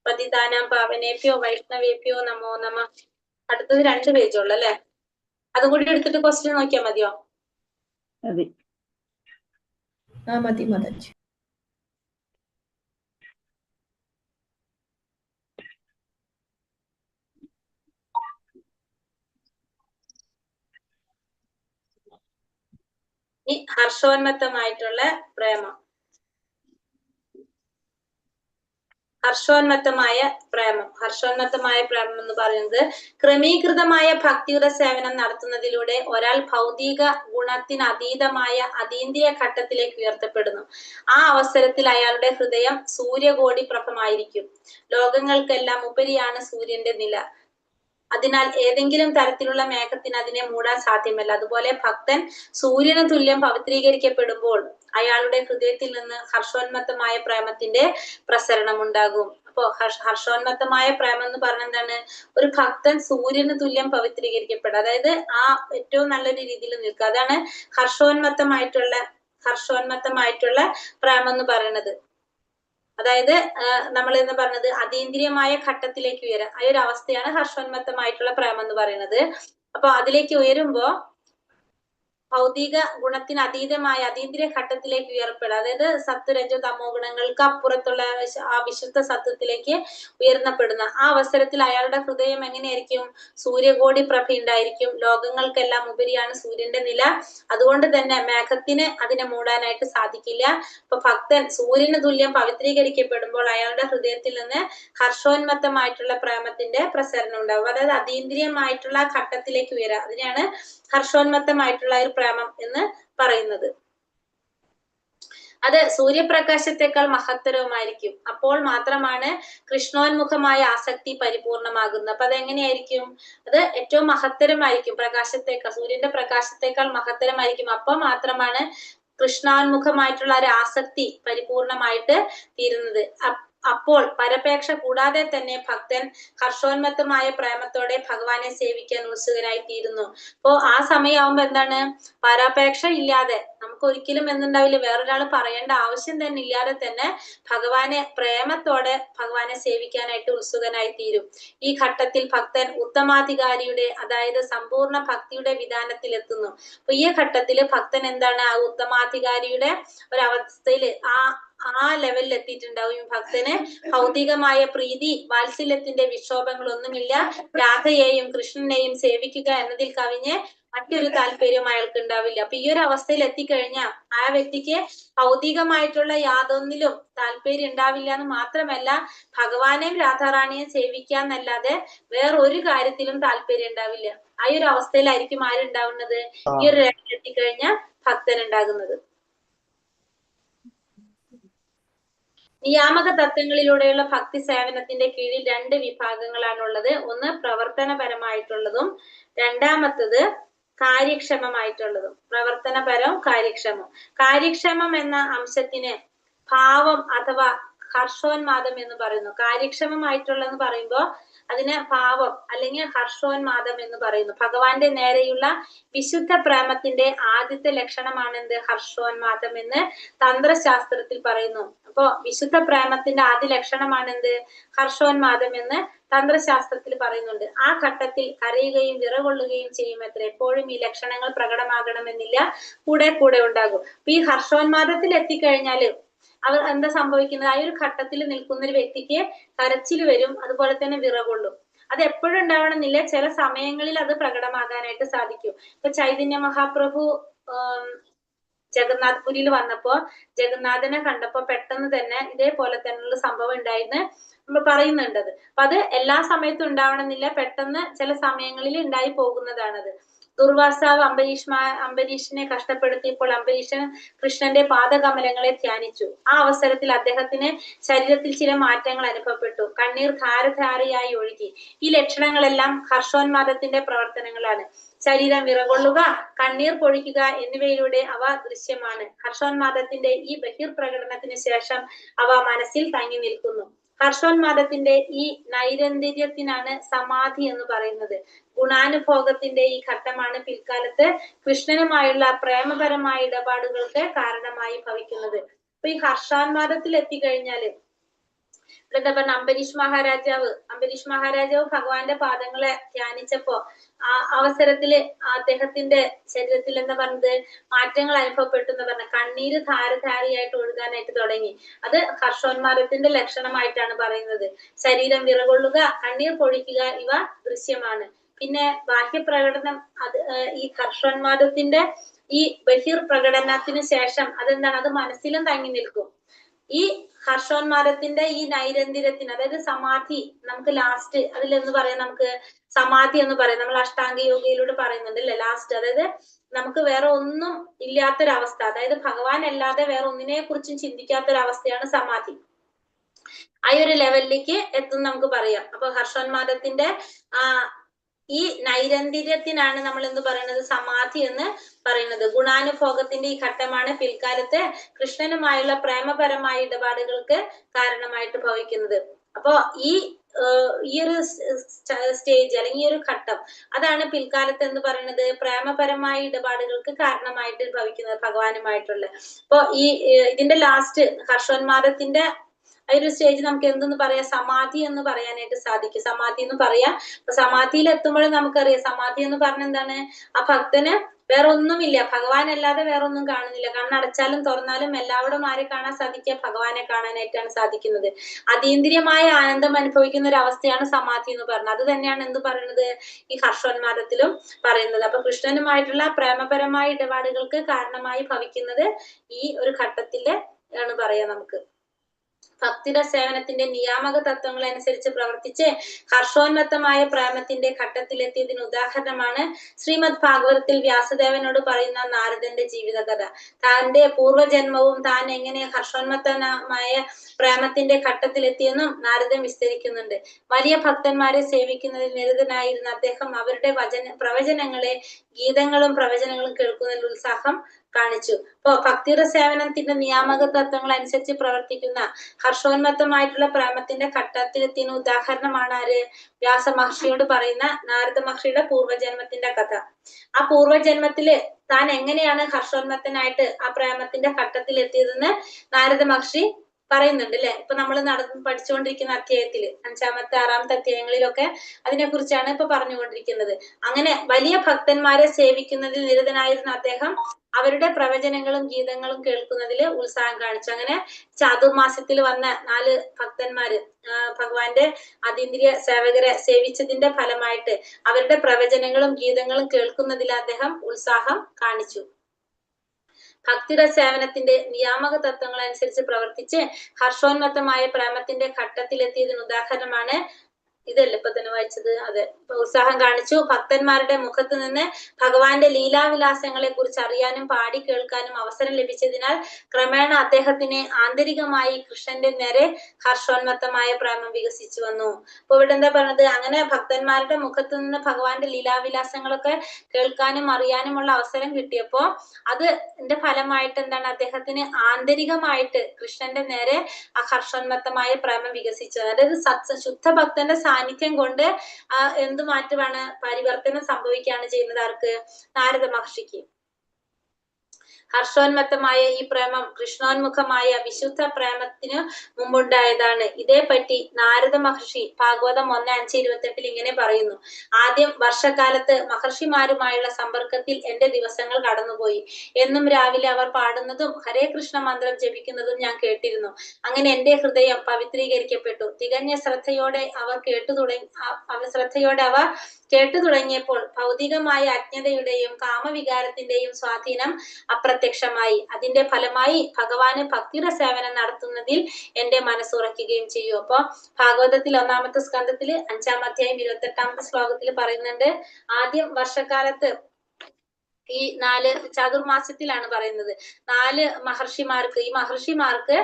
പതിതാനാം പാവനേഭ്യോ വൈഷ്ണവേഭ്യോ നമോ നമഃ. അടുത്തത് 2 പേജുള്ളൂ അല്ലെ? അതും കൂടി എടുത്തിട്ട് ക്വസ്റ്റ്യൻ നോക്കിയാൽ മതിയോ? മതി മതി. ഈ ഹർഷോന്മത്തമായിട്ടുള്ള പ്രേമം. ഹർഷോന്മത്തമായ പ്രേമം എന്ന് പറയുന്നത് ക്രമീകൃതമായ ഭക്തിയുടെ സേവനം നടത്തുന്നതിലൂടെ ഒരാൾ ഭൗതിക ഗുണത്തിന് അതീതമായ അതീന്ദ്രിയ ഘട്ടത്തിലേക്ക് ഉയർത്തപ്പെടുന്നു. ആ അവസരത്തിൽ അയാളുടെ ഹൃദയം സൂര്യകോടി പ്രഭമായിരിക്കും. ലോകങ്ങൾക്കെല്ലാം ഉപരിയാണ് സൂര്യന്റെ നില. അതിനാൽ ഏതെങ്കിലും തരത്തിലുള്ള മേഘത്തിന് അതിനെ മൂടാൻ സാധ്യമല്ല. അതുപോലെ ഭക്തൻ സൂര്യന് തുല്യം പവിത്രീകരിക്കപ്പെടുമ്പോൾ അയാളുടെ ഹൃദയത്തിൽ നിന്ന് ഹർഷോന്മത്തമായ പ്രേമത്തിന്റെ പ്രസരണം ഉണ്ടാകും. അപ്പോ ഹർഷോന്മത്തമായ പ്രേമം എന്ന് പറഞ്ഞ എന്താണ്? ഒരു ഭക്തൻ സൂര്യന് തുല്യം പവിത്രീകരിക്കപ്പെടുക, അതായത് ആ ഏറ്റവും നല്ലൊരു രീതിയിൽ നിൽക്കുക. അതാണ് ഹർഷോന്മത്തമായിട്ടുള്ള പ്രേമം എന്ന് പറയുന്നത്. അതായത് നമ്മൾ എന്ന് പറഞ്ഞത് അതീന്ദ്രിയമായ ഘട്ടത്തിലേക്ക് ഉയരാം. ആ ഒരു അവസ്ഥയാണ് ഹർഷോന്മത്തമായിട്ടുള്ള പ്രേമം എന്ന് പറയുന്നത്. അപ്പൊ അതിലേക്ക് ഉയരുമ്പോ ഭൗതിക ഗുണത്തിന് അതീതമായ അതീന്ദ്രിയ ഘട്ടത്തിലേക്ക് ഉയർപ്പെടുക, അതായത് സത്വരജോ തമോ ഗുണങ്ങൾക്ക് അപ്പുറത്തുള്ള ആ വിശുദ്ധ സത്വത്തിലേക്ക് ഉയർന്നപ്പെടുന്ന ആ അവസരത്തിൽ അയാളുടെ ഹൃദയം എങ്ങനെയായിരിക്കും? സൂര്യകോടി പ്രഭ ഉണ്ടായിരിക്കും. ലോകങ്ങൾക്കെല്ലാം ഉപരിയാണ് സൂര്യന്റെ നില. അതുകൊണ്ട് തന്നെ മേഘത്തിന് അതിനെ മൂടാനായിട്ട് സാധിക്കില്ല. അപ്പൊ ഭക്തൻ സൂര്യന് തുല്യം പവിത്രീകരിക്കപ്പെടുമ്പോൾ അയാളുടെ ഹൃദയത്തിൽ നിന്ന് ഹർഷോന്മത്തമായിട്ടുള്ള പ്രേമത്തിന്റെ പ്രസരണം ഉണ്ടാവും. അതായത് അതീന്ദ്രിയമായിട്ടുള്ള ഘട്ടത്തിലേക്ക് ഉയരുക, അതിനെയാണ് ഹർഷോന്മത്തമായിട്ടുള്ള ഒരു പ്രേമം എന്ന് പറയുന്നത്. അത് സൂര്യപ്രകാശത്തെക്കാൾ മഹത്തരവുമായിരിക്കും. അപ്പോൾ മാത്രമാണ് കൃഷ്ണോന്മുഖമായ ആസക്തി പരിപൂർണമാകുന്നത്. അപ്പൊ അതെങ്ങനെയായിരിക്കും? അത് ഏറ്റവും മഹത്തരമായിരിക്കും, പ്രകാശത്തെക്കാൾ, സൂര്യന്റെ പ്രകാശത്തെക്കാൾ മഹത്തരമായിരിക്കും. അപ്പോൾ മാത്രമാണ് കൃഷ്ണോന്മുഖമായിട്ടുള്ള ഒരു ആസക്തി പരിപൂർണമായിട്ട് തീരുന്നത്. അപ്പോൾ പരപേക്ഷ കൂടാതെ തന്നെ ഭക്തൻ ഹർഷോന്മത്തമായ പ്രേമത്തോടെ ഭഗവാനെ സേവിക്കാൻ ഉത്സുകനായി തീരുന്നു. അപ്പോ ആ സമയമാകുമ്പോ എന്താണ്? പരാപേക്ഷ ഇല്ലാതെ, നമുക്ക് ഒരിക്കലും എന്തുണ്ടാവില്ല, വേറൊരാൾ പറയേണ്ട ആവശ്യം തന്നെ ഇല്ലാതെ തന്നെ ഭഗവാനെ പ്രേമത്തോടെ ഭഗവാനെ സേവിക്കാനായിട്ട് ഉത്സുകനായി തീരും. ഈ ഘട്ടത്തിൽ ഭക്തൻ ഉത്തമാധികാരിയുടെ, അതായത് സമ്പൂർണ്ണ ഭക്തിയുടെ വിധാനത്തിൽ എത്തുന്നു. അപ്പൊ ഈ ഘട്ടത്തില് ഭക്തൻ എന്താണ്? ആ ഉത്തമാധികാരിയുടെ ഒരവസ്ഥയിൽ ആ ലെവലിൽ എത്തിയിട്ടുണ്ടാവും. ഭക്തന് ഭൗതികമായ പ്രീതി വാത്സല്യത്തിന്റെ വിക്ഷോഭങ്ങളൊന്നുമില്ല. രാധയെയും കൃഷ്ണനെയും സേവിക്കുക എന്നതിൽ കവിഞ്ഞ് മറ്റൊരു താല്പര്യം അയാൾക്ക് ഉണ്ടാവില്ല. അപ്പൊ ഈ ഒരു അവസ്ഥയിൽ എത്തിക്കഴിഞ്ഞാൽ ആ വ്യക്തിക്ക് ഭൗതികമായിട്ടുള്ള യാതൊന്നിലും താല്പര്യം ഉണ്ടാവില്ല എന്ന് മാത്രമല്ല, ഭഗവാനെയും രാധാറാണിയെയും സേവിക്കാന്നല്ലാതെ വേറൊരു കാര്യത്തിലും താല്പര്യം ഉണ്ടാവില്ല. ആ ഒരു അവസ്ഥയിലായിരിക്കും ആരുണ്ടാവുന്നത്? ഈ ഒരു ലെവലിൽ എത്തിക്കഴിഞ്ഞാൽ ഭക്തൻ ഉണ്ടാകുന്നത്. നിയാമക തത്വങ്ങളിലൂടെയുള്ള ഭക്തി സേവനത്തിന്റെ കീഴിൽ രണ്ട് വിഭാഗങ്ങളാണുള്ളത്. ഒന്ന് പ്രവർത്തനപരമായിട്ടുള്ളതും രണ്ടാമത്തത് കാര്യക്ഷമമായിട്ടുള്ളതും. പ്രവർത്തനപരവും കാര്യക്ഷമവും. കാര്യക്ഷമം എന്ന അംശത്തിന് ഭാവം അഥവാ ഹർഷോന്മാദം എന്ന് പറയുന്നു. കാര്യക്ഷമമായിട്ടുള്ളതെന്ന് പറയുമ്പോൾ അതിന് ഭാവം അല്ലെങ്കിൽ ഹർഷോന്മാദം എന്ന് പറയുന്നു. ഭഗവാന്റെ നേരെയുള്ള വിശുദ്ധ പ്രേമത്തിന്റെ ആദ്യത്തെ ലക്ഷണമാണ് എന്ത്? ഹർഷോന്മാദം എന്ന് തന്ത്രശാസ്ത്രത്തിൽ പറയുന്നു. അപ്പോ വിശുദ്ധ പ്രേമത്തിന്റെ ആദ്യ ലക്ഷണമാണ് എന്ത്? ഹർഷോന്മാദം എന്ന് തന്ത്രശാസ്ത്രത്തിൽ പറയുന്നുണ്ട്. ആ ഘട്ടത്തിൽ കരയുകയും വിറകൊള്ളുകയും ചെയ്യുമത്രേ. എപ്പോഴും ഈ ലക്ഷണങ്ങൾ പ്രകടമാകണമെന്നില്ല, കൂടെ കൂടെ ഉണ്ടാകും. അപ്പൊ ഈ ഹർഷോന്മാദത്തിൽ എത്തിക്കഴിഞ്ഞാല് അവർ എന്താ സംഭവിക്കുന്നത്? ആ ഒരു ഘട്ടത്തിൽ നിൽക്കുന്ന ഒരു വ്യക്തിക്ക് കരച്ചിൽ വരും, അതുപോലെ തന്നെ വിറകൊള്ളും. അത് എപ്പോഴും ഉണ്ടാവണമെന്നില്ല, ചില സമയങ്ങളിൽ അത് പ്രകടമാകാനായിട്ട് സാധിക്കും. ഇപ്പൊ ചൈതന്യ മഹാപ്രഭു ജഗന്നാഥ്പുരിയിൽ വന്നപ്പോ ജഗന്നാഥനെ കണ്ടപ്പോ പെട്ടെന്ന് തന്നെ ഇതേപോലെ തന്നെയുള്ള സംഭവം ഉണ്ടായിരുന്നു നമ്മൾ പറയുന്നുണ്ടത്. അപ്പൊ അത് എല്ലാ സമയത്തും ഉണ്ടാവണമെന്നില്ല, പെട്ടെന്ന് ചില സമയങ്ങളിൽ ഉണ്ടായി പോകുന്നതാണത്. ദുർവാസാവ് അംബരീഷിനെ കഷ്ടപ്പെടുത്തിയപ്പോൾ അംബരീഷൻ കൃഷ്ണന്റെ പാദകമലങ്ങളെ ധ്യാനിച്ചു. ആ അവസരത്തിൽ അദ്ദേഹത്തിന് ശരീരത്തിൽ ചില മാറ്റങ്ങൾ അനുഭവപ്പെട്ടു. കണ്ണീർ ധാരധാരയായി ഒഴുകി. ഈ ലക്ഷണങ്ങളെല്ലാം ഹർഷോന്മാദത്തിന്റെ പ്രവർത്തനങ്ങളാണ്. ശരീരം വിറകൊള്ളുക, കണ്ണീർ പൊഴിക്കുക എന്നിവയിലൂടെ അവ ദൃശ്യമാണ്. ഹർഷോന്മാദത്തിന്റെ ഈ ബഹിർപ്രകടനത്തിന് ശേഷം അവ മനസ്സിൽ തങ്ങി നിൽക്കുന്നു. ഹർഷോന്മാദത്തിന്റെ ഈ നൈരന്തര്യത്തിനാണ് സമാധി എന്ന് പറയുന്നത്. ഗുണാനുഭോഗത്തിന്റെ ഈ ഘട്ടമാണ് പിൽക്കാലത്ത് കൃഷ്ണനുമായുള്ള പ്രേമപരമായ ഇടപാടുകൾക്ക് കാരണമായി ഭവിക്കുന്നത്. അപ്പൊ ഈ ഹർഷോന്മാദത്തിൽ എത്തിക്കഴിഞ്ഞാല് എന്താ പറഞ്ഞ അംബരീഷ് മഹാരാജാവ് ഭഗവാന്റെ പാദങ്ങളെ ധ്യാനിച്ചപ്പോ ആ അവസരത്തില് അദ്ദേഹത്തിന്റെ ശരീരത്തിൽ എന്താ പറഞ്ഞത്? മാറ്റങ്ങൾ അനുഭവപ്പെട്ടു എന്ന് പറഞ്ഞ കണ്ണീര് ധാരധാരയായിട്ട് ഒഴുകാനായിട്ട് തുടങ്ങി. അത് ഹർഷോന്മാദത്തിന്റെ ലക്ഷണമായിട്ടാണ് പറയുന്നത്. ശരീരം വിറകൊള്ളുക, കണ്ണീർ പൊഴിക്കുക ഇവ ദൃശ്യമാണ്. പിന്നെ ബാഹ്യപ്രകടനം, അത് ഈ ഹർഷോന്മാദത്തിന്റെ ഈ ബഹിർപ്രകടനത്തിന് ശേഷം അതെന്താണ്? അത് മനസ്സിലും തങ്ങി നിൽക്കും. ഈ ഹർഷോന്മാദത്തിന്റെ ഈ നൈരന്തര്യത്തിന്, അതായത് സമാധി, നമുക്ക് ലാസ്റ്റ് അതിലെന്ന് പറയാം, നമുക്ക് സമാധി എന്ന് പറയാം. നമ്മൾ അഷ്ടാംഗ യോഗയിലൂടെ പറയുന്നുണ്ട് അല്ലെ ലാസ്റ്റ്. അതായത് നമുക്ക് വേറെ ഒന്നും ഇല്ലാത്തൊരവസ്ഥ, അതായത് ഭഗവാൻ അല്ലാതെ വേറെ ഒന്നിനെ കുറിച്ചും ചിന്തിക്കാത്തൊരവസ്ഥയാണ് സമാധി. ആ ഒരു ലെവലിലേക്ക് എത്തും നമുക്ക് പറയാം. അപ്പൊ ഹർഷോന്മാദത്തിന്റെ ഈ നൈരന്തര്യത്തിനാണ് നമ്മൾ എന്ത് പറയുന്നത്? സമാധി എന്ന് പറയുന്നത്. ഗുണാനുഭോഗത്തിന്റെ ഈ ഘട്ടമാണ് പിൽക്കാലത്ത് കൃഷ്ണനുമായുള്ള പ്രേമപരമായ ഇടപാടുകൾക്ക് കാരണമായിട്ട് ഭവിക്കുന്നത്. അപ്പോ ഈ ഒരു സ്റ്റേജ് അല്ലെങ്കിൽ ഈ ഒരു ഘട്ടം, അതാണ് പിൽക്കാലത്ത് എന്ന് പറയുന്നത് പ്രേമപരമായ ഇടപാടുകൾക്ക് കാരണമായിട്ട് ഭവിക്കുന്നത് ഭഗവാനുമായിട്ടുള്ള. അപ്പൊ ഇതിന്റെ ലാസ്റ്റ് ഹർഷോന്മാദത്തിന്റെ ഒരു സ്റ്റേജ് നമുക്ക് എന്തെന്ന് പറയാം, സമാധി എന്ന് പറയാനായിട്ട് സാധിക്കും. സമാധി എന്ന് പറയാം. അപ്പൊ സമാധിയിൽ എത്തുമ്പോഴും നമുക്കറിയാം, സമാധി എന്ന് പറഞ്ഞ എന്താണ്, ആ ഭക്തന് വേറെ ഒന്നുമില്ല, ഭഗവാൻ അല്ലാതെ വേറെ ഒന്നും കാണുന്നില്ല. കണ്ണടച്ചാലും തുറന്നാലും എല്ലാവരും ആരെ കാണാൻ സാധിക്കുക, ഭഗവാനെ കാണാനായിട്ടാണ് സാധിക്കുന്നത്. അതീന്ദ്രിയമായ ആനന്ദം അനുഭവിക്കുന്ന ഒരു അവസ്ഥയാണ് സമാധി എന്ന് പറയുന്നത്. അത് തന്നെയാണ് എന്ത് പറയുന്നത്, ഈ ഹർഷോന്മാദത്തിലും പറയുന്നത്. അപ്പൊ കൃഷ്ണനുമായിട്ടുള്ള പ്രേമപരമായ ഇടപാടുകൾക്ക് കാരണമായി ഭവിക്കുന്നത് ഈ ഒരു ഘട്ടത്തില് ആണ് പറയാ നമുക്ക്. ഭക്തിയുടെ സേവനത്തിന്റെ നിയാമക തത്വങ്ങൾ അനുസരിച്ച് പ്രവർത്തിച്ച് ഹർഷോന്മത്തമായ പ്രേമത്തിന്റെ ഘട്ടത്തിലെത്തിയതിന് ഉദാഹരണമാണ് ശ്രീമദ് ഭാഗവതത്തിൽ വ്യാസദേവനോട് പറയുന്ന നാരദന്റെ ജീവിതകഥ. താന്റെ പൂർവ്വജന്മവും താൻ എങ്ങനെ ഹർഷോന്മത്തമായ പ്രേമത്തിന്റെ ഘട്ടത്തിലെത്തിയെന്നും നാരദൻ വിസ്തരിക്കുന്നുണ്ട്. വലിയ ഭക്തന്മാരെ സേവിക്കുന്നതിൽ നിരതനായിരുന്ന അദ്ദേഹം അവരുടെ പ്രവചനങ്ങളെ ഗീതങ്ങളും പ്രവചനങ്ങളും കേൾക്കുന്നതിൽ ഉത്സാഹം കാണിച്ചു. ഇപ്പൊ ഭക്തിയുടെ സേവനത്തിന്റെ നിയാമക തത്വങ്ങൾ അനുസരിച്ച് പ്രവർത്തിക്കുന്ന ഹർഷോന്മത്തമായിട്ടുള്ള പ്രേമത്തിന്റെ ഘട്ടത്തിലെത്തിയ ഉദാഹരണമാണ് ആര്, വ്യാസ മഹർഷിയോട് പറയുന്ന നാരദ മഹർഷിയുടെ പൂർവ്വജന്മത്തിന്റെ കഥ. ആ പൂർവ്വജന്മത്തില് താൻ എങ്ങനെയാണ് ഹർഷോന്മത്തനായിട്ട് ആ പ്രേമത്തിന്റെ ഘട്ടത്തിൽ എത്തിയതെന്ന് നാരദ മഹർഷി പറയുന്നുണ്ട് അല്ലെ. ഇപ്പൊ നമ്മൾ പഠിച്ചുകൊണ്ടിരിക്കുന്ന അധ്യായത്തില് 5-ാമത്തെ 6-ാമത്തെ അധ്യായങ്ങളിലൊക്കെ അതിനെ കുറിച്ചാണ് ഇപ്പൊ പറഞ്ഞുകൊണ്ടിരിക്കുന്നത്. അങ്ങനെ വലിയ ഭക്തന്മാരെ സേവിക്കുന്നതിൽ നിരതനായിരുന്ന അദ്ദേഹം അവരുടെ പ്രവചനങ്ങളും ഗീതങ്ങളും കേൾക്കുന്നതിൽ ഉത്സാഹം കാണിച്ചു. അങ്ങനെ ചാതുർമാസത്തിൽ വന്ന 4 ഭക്തന്മാര് ഭഗവാന്റെ അതീന്ദ്രിയ സേവകരെ സേവിച്ചതിന്റെ ഫലമായിട്ട് അവരുടെ പ്രവചനങ്ങളും ഗീതങ്ങളും കേൾക്കുന്നതിൽ അദ്ദേഹം ഉത്സാഹം കാണിച്ചു. ഭക്തിയുടെ സേവനത്തിന്റെ നിയാമക തത്വങ്ങൾ അനുസരിച്ച് പ്രവർത്തിച്ച് ഹർഷോന്മത്തമായ പ്രേമത്തിന്റെ ഘട്ടത്തിലെത്തിയതിന് ഉദാഹരണമാണ് ഇതല്ല ഇപ്പൊ തന്നെ വായിച്ചത്. അതെ, ഉത്സാഹം കാണിച്ചു. ഭക്തന്മാരുടെ മുഖത്ത് നിന്ന് ഭഗവാന്റെ ലീലാവിലാസങ്ങളെ കുറിച്ച് അറിയാനും പാടി കേൾക്കാനും അവസരം ലഭിച്ചതിനാൽ ക്രമേണ അദ്ദേഹത്തിന് ആന്തരികമായി കൃഷ്ണന്റെ നേരെ ഹർഷോന്മത്തമായ പ്രേമം വികസിച്ചു വന്നു. അപ്പൊ ഇവിടെ എന്താ പറഞ്ഞത്, അങ്ങനെ ഭക്തന്മാരുടെ മുഖത്ത് നിന്ന് ഭഗവാന്റെ ലീലാവിലാസങ്ങളൊക്കെ കേൾക്കാനും അറിയാനുമുള്ള അവസരം കിട്ടിയപ്പോ അതിന്റെ ഫലമായിട്ട് എന്താണ്, അദ്ദേഹത്തിന് ആന്തരികമായിട്ട് കൃഷ്ണന്റെ നേരെ ആ ഹർഷോന്മത്തമായ പ്രേമം വികസിച്ചു. അതായത് ശുദ്ധ ഭക്തന്റെ സാന്നിധ്യം കൊണ്ട് എന്ത് മാറ്റമാണ്, പരിവർത്തനം സംഭവിക്കുകയാണ് ചെയ്യുന്നത്. ആർക്ക്, നാരദ മഹർഷിക്ക്. ഹർഷോന്മത്തമായ ഈ പ്രേമം കൃഷ്ണോന്മുഖമായ വിശുദ്ധ പ്രേമത്തിന് മുമ്പുണ്ടായതാണ്. ഇതേപ്പറ്റി നാരദ മഹർഷി ഭാഗവതം 1:5-28 ഇങ്ങനെ പറയുന്നു: ആദ്യം വർഷകാലത്ത് മഹർഷിമാരുമായുള്ള സമ്പർക്കത്തിൽ എന്റെ ദിവസങ്ങൾ കടന്നുപോയി. എന്നും രാവിലെ അവർ പാടുന്നതും ഹരേ കൃഷ്ണ മന്ത്രം ജപിക്കുന്നതും ഞാൻ കേട്ടിരുന്നു. അങ്ങനെ എന്റെ ഹൃദയം പവിത്രീകരിക്കപ്പെട്ടു. തികഞ്ഞ ശ്രദ്ധയോടെ അവർ കേട്ടു തുടങ്ങിയപ്പോൾ ഭൗതികമായ അജ്ഞതയുടെയും കാമവികാരത്തിന്റെയും സ്വാധീനം അപ്രത്യക്ഷമായി. അതിന്റെ ഫലമായി ഭഗവാന് ഭക്തിയുടെ സേവനം നടത്തുന്നതിൽ എന്റെ മനസ്സുറയ്ക്കുകയും ചെയ്യും. അപ്പൊ ഭാഗവതത്തിൽ 1-ാമത്തെ സ്കന്ധത്തില് 5-ാം അധ്യായം 28-ാമത്തെ ശ്ലോകത്തിൽ പറയുന്നുണ്ട്, ആദ്യം വർഷക്കാലത്ത് ഈ 4 ചാതുർമാസത്തിലാണ് പറയുന്നത്, 4 മഹർഷിമാർക്ക്, ഈ മഹർഷിമാർക്ക്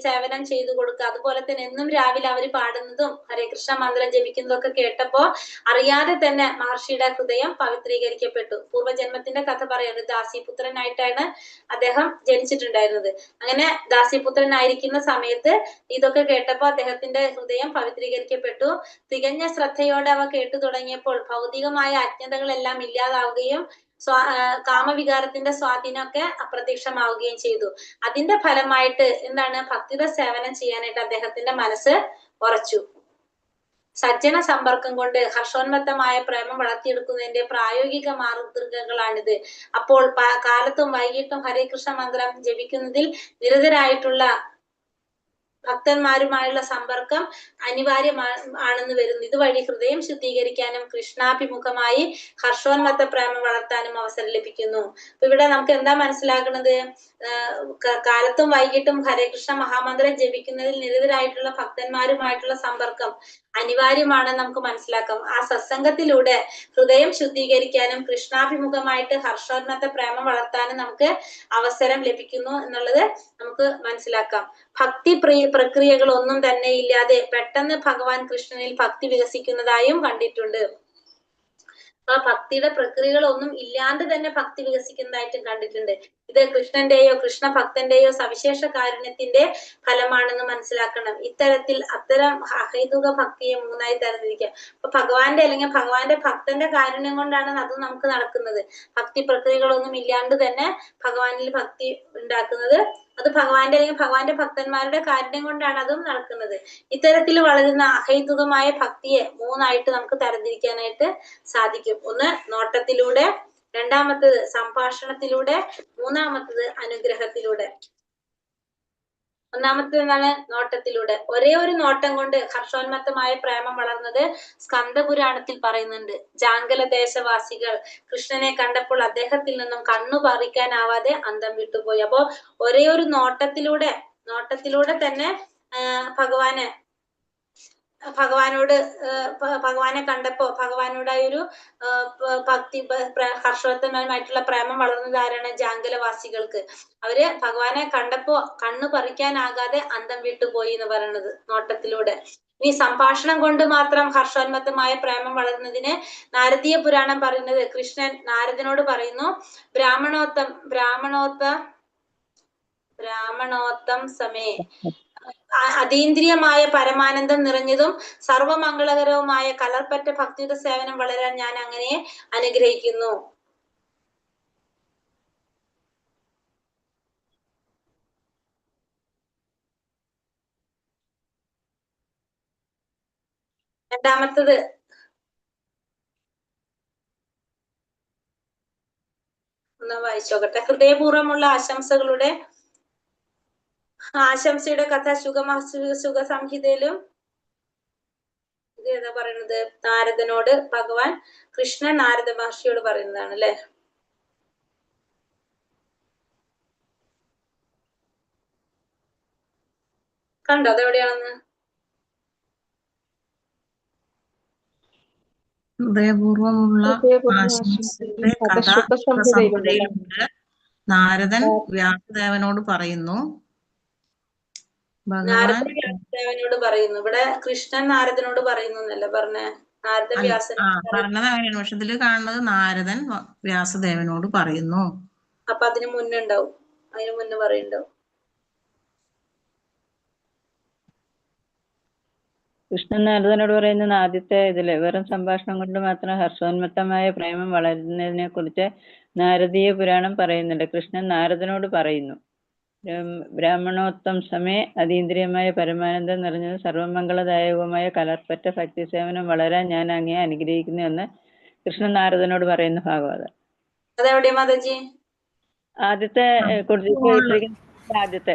സേവനം ചെയ്തു കൊടുക്കുക. അതുപോലെ തന്നെ എന്നും രാവിലെ അവർ പാടുന്നതും ഹരേ കൃഷ്ണ മന്ത്രം ജപിക്കുന്നതും ഒക്കെ കേട്ടപ്പോ അറിയാതെ തന്നെ മഹർഷിയുടെ ഹൃദയം പവിത്രീകരിക്കപ്പെട്ടു. പൂർവ്വജന്മത്തിന്റെ കഥ പറയുന്നത്, ദാസിപുത്രനായിട്ടാണ് അദ്ദേഹം ജനിച്ചിട്ടുണ്ടായിരുന്നത്. അങ്ങനെ ദാസിപുത്രനായിരിക്കുന്ന സമയത്ത് ഇതൊക്കെ കേട്ടപ്പോ അദ്ദേഹത്തിന്റെ ഹൃദയം പവിത്രീകരിക്കപ്പെട്ടു. തികഞ്ഞ ശ്രദ്ധയോടെ അവ കേട്ടു തുടങ്ങിയപ്പോൾ ഭൗതികമായ അജ്ഞതകളെല്ലാം ഇല്ലാതാവുകയും കാമവികാരത്തിന്റെ സ്വാധീനമൊക്കെ അപ്രത്യക്ഷമാവുകയും ചെയ്തു. അതിന്റെ ഫലമായിട്ട് എന്താണ്, ഭക്തിയുടെ സേവനം ചെയ്യാനായിട്ട് അദ്ദേഹത്തിന്റെ മനസ്സ് ഉറച്ചു. സജ്ജന സമ്പർക്കം കൊണ്ട് ഹർഷോന്മത്തമായ പ്രേമം വളർത്തിയെടുക്കുന്നതിന്റെ പ്രായോഗിക മാതൃകകളാണിത്. അപ്പോൾ കാലത്തും വൈകിട്ടും ഹരേ കൃഷ്ണ മന്ത്രം ജപിക്കുന്നതിൽ നിരതരായിട്ടുള്ള ഭക്തന്മാരുമായുള്ള സമ്പർക്കം അനിവാര്യമാണെന്ന് വരുന്നു. ഇതുവഴി ഹൃദയം ശുദ്ധീകരിക്കാനും കൃഷ്ണാഭിമുഖമായി ഹർഷോന്മത്ത പ്രേമം വളർത്താനും അവസരം ലഭിക്കുന്നു. അപ്പൊ ഇവിടെ നമുക്ക് എന്താ മനസ്സിലാക്കുന്നത്, കാലത്തും വൈകിട്ടും ഹരേകൃഷ്ണ മഹാമന്ത്രം ജപിക്കുന്നതിൽ നിരതരായിട്ടുള്ള ഭക്തന്മാരുമായിട്ടുള്ള സമ്പർക്കം അനിവാര്യമാണെന്ന് നമുക്ക് മനസ്സിലാക്കാം. ആ സത്സംഗത്തിലൂടെ ഹൃദയം ശുദ്ധീകരിക്കാനും കൃഷ്ണാഭിമുഖമായിട്ട് ഹർഷോന്മത്ത പ്രേമം വളർത്താനും നമുക്ക് അവസരം ലഭിക്കുന്നു എന്നുള്ളത് നമുക്ക് മനസ്സിലാക്കാം. ഭക്തി പ്രക്രിയകൾ ഒന്നും തന്നെ ഇല്ലാതെ പെട്ടെന്ന് ഭഗവാൻ കൃഷ്ണനിൽ ഭക്തി വികസിക്കുന്നതായും കണ്ടിട്ടുണ്ട്. ആ ഭക്തിയുടെ പ്രക്രിയകളൊന്നും ഇല്ലാണ്ട് തന്നെ ഭക്തി വികസിക്കുന്നതായിട്ടും കണ്ടിട്ടുണ്ട്. ഇത് കൃഷ്ണന്റെയോ കൃഷ്ണഭക്തന്റെയോ സവിശേഷ കാരുണ്യത്തിന്റെ ഫലമാണെന്ന് മനസ്സിലാക്കണം. ഇത്തരത്തിൽ അത്തരം അഹൈതുക ഭക്തിയെ മൂന്നായി തരംതിരിക്കാം. അപ്പൊ ഭഗവാന്റെ അല്ലെങ്കിൽ ഭഗവാന്റെ ഭക്തന്റെ കാരുണ്യം കൊണ്ടാണ് അത് നമുക്ക് നടക്കുന്നത്. ഭക്തി പ്രക്രിയകളൊന്നും ഇല്ലാണ്ട് തന്നെ ഭഗവാനിൽ ഭക്തി ഉണ്ടാക്കുന്നത് അത് ഭഗവാന്റെ അല്ലെങ്കിൽ ഭഗവാന്റെ ഭക്തന്മാരുടെ കാരുണ്യം കൊണ്ടാണ് അതും നടക്കുന്നത്. ഇത്തരത്തിൽ വളരുന്ന അഹൈതുകമായ ഭക്തിയെ മൂന്നായിട്ട് നമുക്ക് തരംതിരിക്കാനായിട്ട് സാധിക്കും. ഒന്ന് നോട്ടത്തിലൂടെ, രണ്ടാമത്തത് സംഭാഷണത്തിലൂടെ, മൂന്നാമത്തത് അനുഗ്രഹത്തിലൂടെ. ഒന്നാമത്തെ എന്താണ്? നോട്ടത്തിലൂടെ. ഒരേ ഒരു നോട്ടം കൊണ്ട് ഹർഷോന്മത്തമായ പ്രേമം വളർന്നത് സ്കന്ദപുരാണത്തിൽ പറയുന്നുണ്ട്. ജാങ്കല ദേശവാസികൾ കൃഷ്ണനെ കണ്ടപ്പോൾ അദ്ദേഹത്തിൽ നിന്നും കണ്ണു പറിക്കാനാവാതെ അന്തം വിട്ടുപോയി. അപ്പോ ഒരേ ഒരു നോട്ടത്തിലൂടെ തന്നെ ഭഗവാനെ കണ്ടപ്പോ ഭഗവാനോടായൊരു ഭക്തി ഹർഷോത്തമമായിട്ടുള്ള പ്രേമം വളർന്നത് ആരാണ്? ജാങ്കലവാസികൾക്ക്. അവര് ഭഗവാനെ കണ്ടപ്പോ കണ്ണു പറിക്കാനാകാതെ അന്തം വിട്ടുപോയി എന്ന് പറയുന്നത് നോട്ടത്തിലൂടെ. ഈ സംഭാഷണം കൊണ്ട് മാത്രം ഹർഷോന്മത്തമായ പ്രേമം വളർന്നതിന് നാരദീയ പുരാണം പറയുന്നത് കൃഷ്ണൻ നാരദനോട് പറയുന്നു, ബ്രാഹ്മണോത്തം സമേ അതീന്ദ്രിയമായ പരമാനന്ദം നിറഞ്ഞതും സർവമംഗളകരവുമായ കലർപ്പറ്റ ഭക്തിയുടെ സേവനം വളരാൻ ഞാൻ അങ്ങനെ അനുഗ്രഹിക്കുന്നു. രണ്ടാമത്തത് ഒന്ന് വായിച്ചോക്കട്ടെ. ഹൃദയപൂർവ്വമുള്ള ആശംസയുടെ കഥ സുഖസംഹിതയിലും ഇത് ഏതാ പറയുന്നത്? നാരദനോട് ഭഗവാൻ കൃഷ്ണൻ നാരദ മഹർഷിയോട് പറയുന്നതാണ് അല്ലെ. കണ്ടോ അതെവിടെയാണെന്ന്? ഹൃദയപൂർവമുള്ള ആശംസയുടെ കഥ സുഖസംഹിതയിലുണ്ട്. നാരദൻ വ്യാസദേവനോട് പറയുന്നു. നാരദൻ വ്യാസദേവനോട് പറയുന്നു. ഇവിടെ കൃഷ്ണൻ നാരദനോട് പറയുന്നു എന്നല്ല പറഞ്ഞേ. നാരദൻ വ്യാസൻ പറഞ്ഞത് അങ്ങനെയാണ്. പക്ഷെ ഇതില് കാണുന്നത് നാരദൻ വ്യാസദേവനോട് പറയുന്നു. അപ്പൊ അതിന് മുന്നേ പറയുന്നുണ്ടാവും. കൃഷ്ണൻ നാരദനോട് പറയുന്ന ആദ്യത്തെ ഇതില് വെറും സംഭാഷണം കൊണ്ട് മാത്രം ഹർഷോന്മത്തമായ പ്രേമം വളരുന്നതിനെ കുറിച്ച് നാരദീയ പുരാണം പറയുന്നുണ്ട്. കൃഷ്ണൻ നാരദനോട് പറയുന്നു, ബ്രാഹ്മണോത്തം സമേ അതീന്ദ്രിയമായ പരമാനന്ദം നിറഞ്ഞത് സർവമംഗളദായകവുമായ കലർപ്പറ്റ ഭക്തി സേവനം വളരാൻ ഞാൻ അങ്ങേ അനുഗ്രഹിക്കുന്നു എന്ന് കൃഷ്ണൻ നാരദനോട് പറയുന്ന ഭാഗവതം. അതെവിടെയാ മാതാജി? ആദ്യത്തെ ആദ്യത്തെ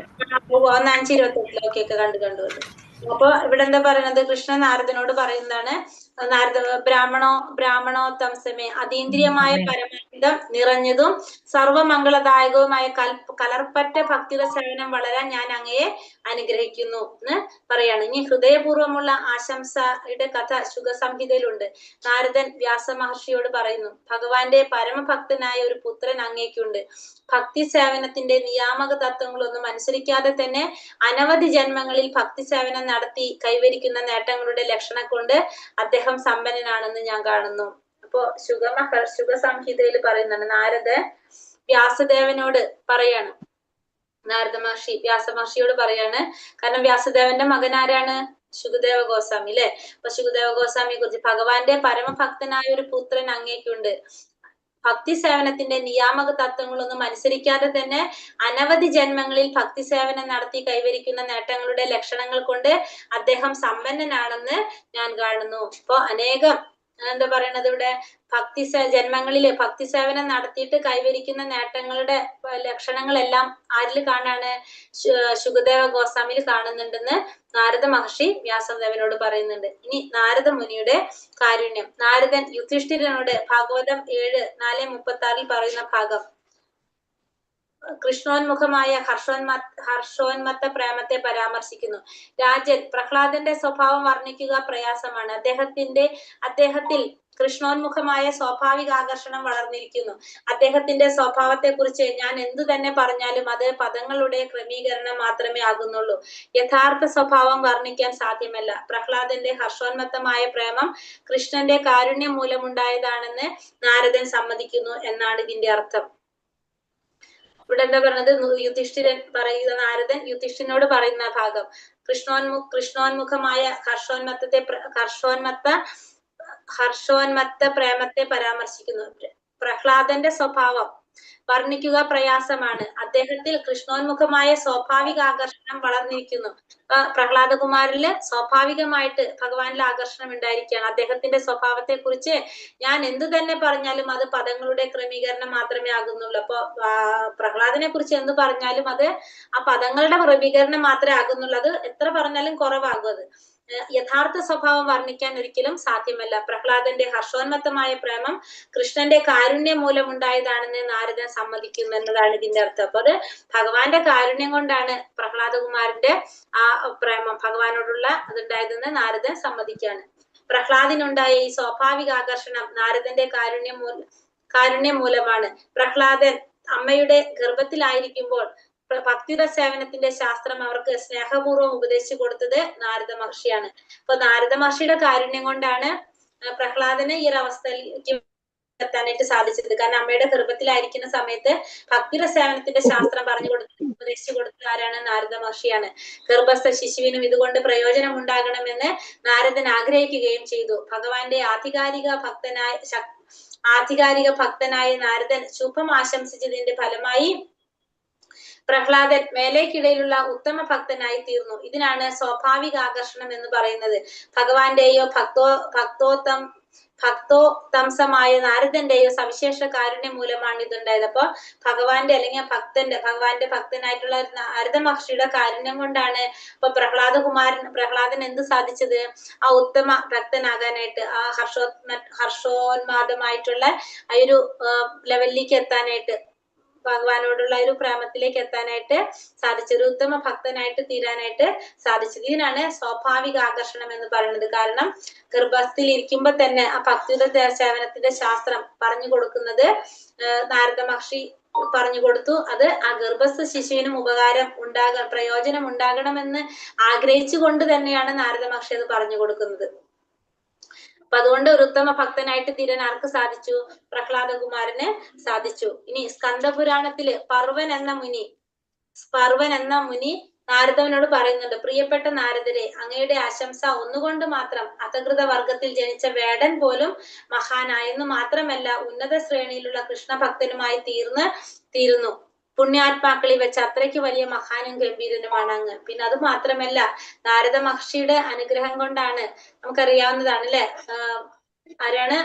5:28 കണ്ടു. അപ്പൊ ഇവിടെ എന്താ പറയുന്നത്? കൃഷ്ണൻ നാരദനോട് പറയുന്നതാണ്, ബ്രാഹ്മണോത്തം സമേ അതീന്ദ്രിയമായ പരമാനന്ദം നിറഞ്ഞതും സർവമംഗളദായകവുമായ കലർപ്പറ്റ ഭക്തിയുടെ സേവനം വളരാൻ ഞാൻ അങ്ങയെ അനുഗ്രഹിക്കുന്നു എന്ന് പറയാണ്. ഇനി ഹൃദയപൂർവ്വമുള്ള ആശംസയുടെ കഥ സുഖസംഹിതയിലുണ്ട്. നാരദൻ വ്യാസ മഹർഷിയോട് പറയുന്നു, ഭഗവാന്റെ പരമഭക്തനായ ഒരു പുത്രൻ അങ്ങേക്കുണ്ട്. ഭക്തി സേവനത്തിന്റെ നിയാമക തത്വങ്ങളൊന്നും അനുസരിക്കാതെ തന്നെ അനവധി ജന്മങ്ങളിൽ ഭക്തി സേവനം നടത്തി കൈവരിക്കുന്ന നേട്ടങ്ങളുടെ ലക്ഷണം കൊണ്ട് അദ്ദേഹം സമ്പന്നനാണെന്ന് ഞാൻ കാണുന്നു. അപ്പോ സുഖസംഹിതയിൽ പറയുന്നുണ്ട്, നാരദൻ വ്യാസദേവനോട് പറയാണ്, നാരദ മഹർഷി വ്യാസ മഹർഷിയോട് പറയാണ്. കാരണം വ്യാസദേവന്റെ മകൻ ആരാണ്? ശുകദേവ ഗോസ്വാമി അല്ലെ. അപ്പൊ ശുകദേവ ഗോസ്വാമിയെ കുറിച്ച് ഭഗവാന്റെ പരമഭക്തനായ ഒരു പുത്രൻ അങ്ങേക്കുണ്ട്. ഭക്തി സേവനത്തിന്റെ നിയാമക തത്വങ്ങളൊന്നും അനുസരിക്കാതെ തന്നെ അനവധി ജന്മങ്ങളിൽ ഭക്തി സേവനം നടത്തി കൈവരിക്കുന്ന നേട്ടങ്ങളുടെ ലക്ഷണങ്ങൾ കൊണ്ട് അദ്ദേഹം സമ്പന്നനാണെന്ന് ഞാൻ കാണുന്നു. ഇപ്പൊ അനേകം എന്താ പറയണത് ഇവിടെ ജന്മങ്ങളില് ഭക്തി സേവനം നടത്തിയിട്ട് കൈവരിക്കുന്ന നേട്ടങ്ങളുടെ ലക്ഷണങ്ങളെല്ലാം ആരിൽ കാണാണ്? ശുകദേവ ഗോസ്വാമിയിൽ കാണുന്നുണ്ടെന്ന് നാരദ മഹർഷി വ്യാസദേവനോട് പറയുന്നുണ്ട്. ഇനി നാരദ മുനിയുടെ കാരുണ്യം. നാരദൻ യുധിഷ്ഠിരനോട് ഭാഗവതം 7:4-36 പറയുന്ന ഭാഗം കൃഷ്ണോന്മുഖമായ ഹർഷോന്മത്ത പ്രേമത്തെ പരാമർശിക്കുന്നു. രാജൻ, പ്രഹ്ലാദന്റെ സ്വഭാവം വർണ്ണിക്കുക പ്രയാസമാണ്. അദ്ദേഹത്തിൽ കൃഷ്ണോന്മുഖമായ സ്വാഭാവിക ആകർഷണം വളർന്നിരിക്കുന്നു. അദ്ദേഹത്തിന്റെ സ്വഭാവത്തെ കുറിച്ച് ഞാൻ എന്തു തന്നെ പറഞ്ഞാലും അത് പദങ്ങളുടെ ക്രമീകരണം മാത്രമേ ആകുന്നുള്ളൂ. യഥാർത്ഥ സ്വഭാവം വർണ്ണിക്കാൻ സാധ്യമല്ല. പ്രഹ്ലാദന്റെ ഹർഷോന്മത്തമായ പ്രേമം കൃഷ്ണന്റെ കാരുണ്യം മൂലമുണ്ടായതാണെന്ന് നാരദൻ സമ്മതിക്കുന്നു എന്നാണ് ഇതിന്റെ അർത്ഥം. ഇവിടെ എന്താ പറയുന്നത്? യുധിഷ്ഠിരൻ പറയുന്ന, നാരദൻ യുധിഷ്ഠിരനോട് പറയുന്ന ഭാഗം കൃഷ്ണോന്മുഖമായ ഹർഷോന്മത്ത പ്രേമത്തെ പരാമർശിക്കുന്നു. പ്രഹ്ലാദന്റെ സ്വഭാവം വർണ്ണിക്കുക പ്രയാസമാണ്. അദ്ദേഹത്തിൽ കൃഷ്ണോന്മുഖമായ സ്വാഭാവിക ആകർഷണം വളർന്നിരിക്കുന്നു. പ്രഹ്ലാദകുമാരില് സ്വാഭാവികമായിട്ട് ഭഗവാനിൽ ആകർഷണം ഉണ്ടായിരിക്കുകയാണ്. അദ്ദേഹത്തിന്റെ സ്വഭാവത്തെ കുറിച്ച് ഞാൻ എന്തു തന്നെ പറഞ്ഞാലും അത് പദങ്ങളുടെ ക്രമീകരണം മാത്രമേ ആകുന്നുള്ളൂ. അപ്പൊ പ്രഹ്ലാദനെ കുറിച്ച് എന്ത് പറഞ്ഞാലും അത് ആ പദങ്ങളുടെ ക്രമീകരണം മാത്രമേ ആകുന്നുള്ളൂ. അത് എത്ര പറഞ്ഞാലും കുറവാകും. അത് യഥാർത്ഥ സ്വഭാവം വർണ്ണിക്കാൻ ഒരിക്കലും സാധ്യമല്ല. പ്രഹ്ലാദന്റെ ഹർഷോന്മത്തമായ പ്രേമം കൃഷ്ണന്റെ കാരുണ്യം മൂലമുണ്ടായതാണെന്ന് നാരദൻ സമ്മതിക്കുന്നു എന്നതാണ് ഇതിന്റെ അർത്ഥം. അപ്പൊ അത് ഭഗവാന്റെ കാരുണ്യം കൊണ്ടാണ് പ്രഹ്ലാദകുമാരന്റെ ആ പ്രേമം ഭഗവാനോടുള്ള അതുണ്ടായതെന്ന് നാരദൻ സമ്മതിക്കുകയാണ്. പ്രഹ്ലാദിനുണ്ടായ ഈ സ്വാഭാവിക ആകർഷണം നാരദന്റെ കാരുണ്യം മൂലമാണ്. പ്രഹ്ലാദൻ അമ്മയുടെ ഗർഭത്തിലായിരിക്കുമ്പോൾ ഭക്തിയുടെ സേവനത്തിന്റെ ശാസ്ത്രം അവർക്ക് സ്നേഹപൂർവ്വം ഉപദേശിച്ചു കൊടുത്തത് നാരദ മഹർഷിയാണ്. അപ്പൊ നാരദ മഹർഷിയുടെ കാരുണ്യം കൊണ്ടാണ് പ്രഹ്ലാദന് ഈ ഒരു അവസ്ഥയിലേക്ക് എത്താനായിട്ട് സാധിച്ചത്. കാരണം അമ്മയുടെ ഗർഭത്തിലായിരിക്കുന്ന സമയത്ത് ഭക്തിയുടെ സേവനത്തിന്റെ ശാസ്ത്രം ഉപദേശിച്ചു കൊടുത്തത് ആരാണ്? നാരദ മഹർഷിയാണ്. ഗർഭസ്ഥ ശിശുവിനും ഇതുകൊണ്ട് പ്രയോജനം ഉണ്ടാകണമെന്ന് നാരദൻ ആഗ്രഹിക്കുകയും ചെയ്തു. ഭഗവാന്റെ ആധികാരിക ഭക്തനായ നാരദൻ ശുഭം ആശംസിച്ചതിന്റെ ഫലമായി പ്രഹ്ലാദൻ മേലേക്കിടയിലുള്ള ഉത്തമ ഭക്തനായി തീർന്നു. ഇതിനാണ് സ്വാഭാവിക ആകർഷണം എന്ന് പറയുന്നത്. ഭഗവാന്റെയോ ഭക്തോത്തംസമായ നാരദന്റെയോ സവിശേഷ കാരുണ്യം മൂലമാണ് ഇതുണ്ടായത്. അപ്പൊ ഭഗവാന്റെ അല്ലെങ്കിൽ ഭഗവാന്റെ ഭക്തനായിട്ടുള്ള നാരദ മഹർഷിയുടെ കാരുണ്യം കൊണ്ടാണ് ഇപ്പൊ പ്രഹ്ലാദൻ എന്ത് സാധിച്ചത്? ആ ഉത്തമ ഭക്തനാകാനായിട്ട്, ആ ഹർഷോന്മാദമായിട്ടുള്ള ആ ഒരു ലെവലിലേക്ക് എത്താനായിട്ട്, ഭഗവാനോടുള്ള ഒരു പ്രേമത്തിലേക്ക് എത്താനായിട്ട് സാധിച്ചു. ഒരു ഉത്തമ ഭക്തനായിട്ട് തീരാനായിട്ട് സാധിച്ചത്. ഇതിനാണ് സ്വാഭാവിക ആകർഷണം എന്ന് പറയുന്നത്. കാരണം ഗർഭസ്ഥയിൽ ഇരിക്കുമ്പോ തന്നെ ആ ഭക്തിയുടെ സേവനത്തിന്റെ ശാസ്ത്രം പറഞ്ഞു കൊടുക്കുന്നത് നാരദ മഹർഷി പറഞ്ഞു കൊടുത്തു. അത് ആ ഗർഭസ്ഥ ശിശുവിനും പ്രയോജനം ഉണ്ടാകണമെന്ന് ആഗ്രഹിച്ചു കൊണ്ട് തന്നെയാണ് നാരദ മഹർഷി അത് പറഞ്ഞു കൊടുക്കുന്നത്. അപ്പൊ അതുകൊണ്ട് ഒരു ഉത്തമ ഭക്തനായിട്ട് തീരാൻ ആർക്ക് സാധിച്ചു? പ്രഹ്ലാദകുമാരന് സാധിച്ചു. ഇനി സ്കന്ദപുരാണത്തില് പർവൻ എന്ന മുനി നാരദനോട് പറയുന്നുണ്ട്, പ്രിയപ്പെട്ട നാരദരെ, അങ്ങയുടെ ആശംസ ഒന്നുകൊണ്ട് മാത്രം അധകൃത വർഗത്തിൽ ജനിച്ച വേടൻ പോലും മഹാനായെന്ന് മാത്രമല്ല ഉന്നത ശ്രേണിയിലുള്ള കൃഷ്ണഭക്തനുമായി തീരുന്നു. പുണ്യാത്മാക്കളിൽ വെച്ച് അത്രയ്ക്ക് വലിയ മഹാനും ഗംഭീരനുമാണ് അങ്ങ്. പിന്നെ അത് മാത്രമല്ല, നാരദ മഹർഷിയുടെ അനുഗ്രഹം കൊണ്ടാണ്, നമുക്കറിയാവുന്നതാണ് അല്ലെ, ആരാണ്?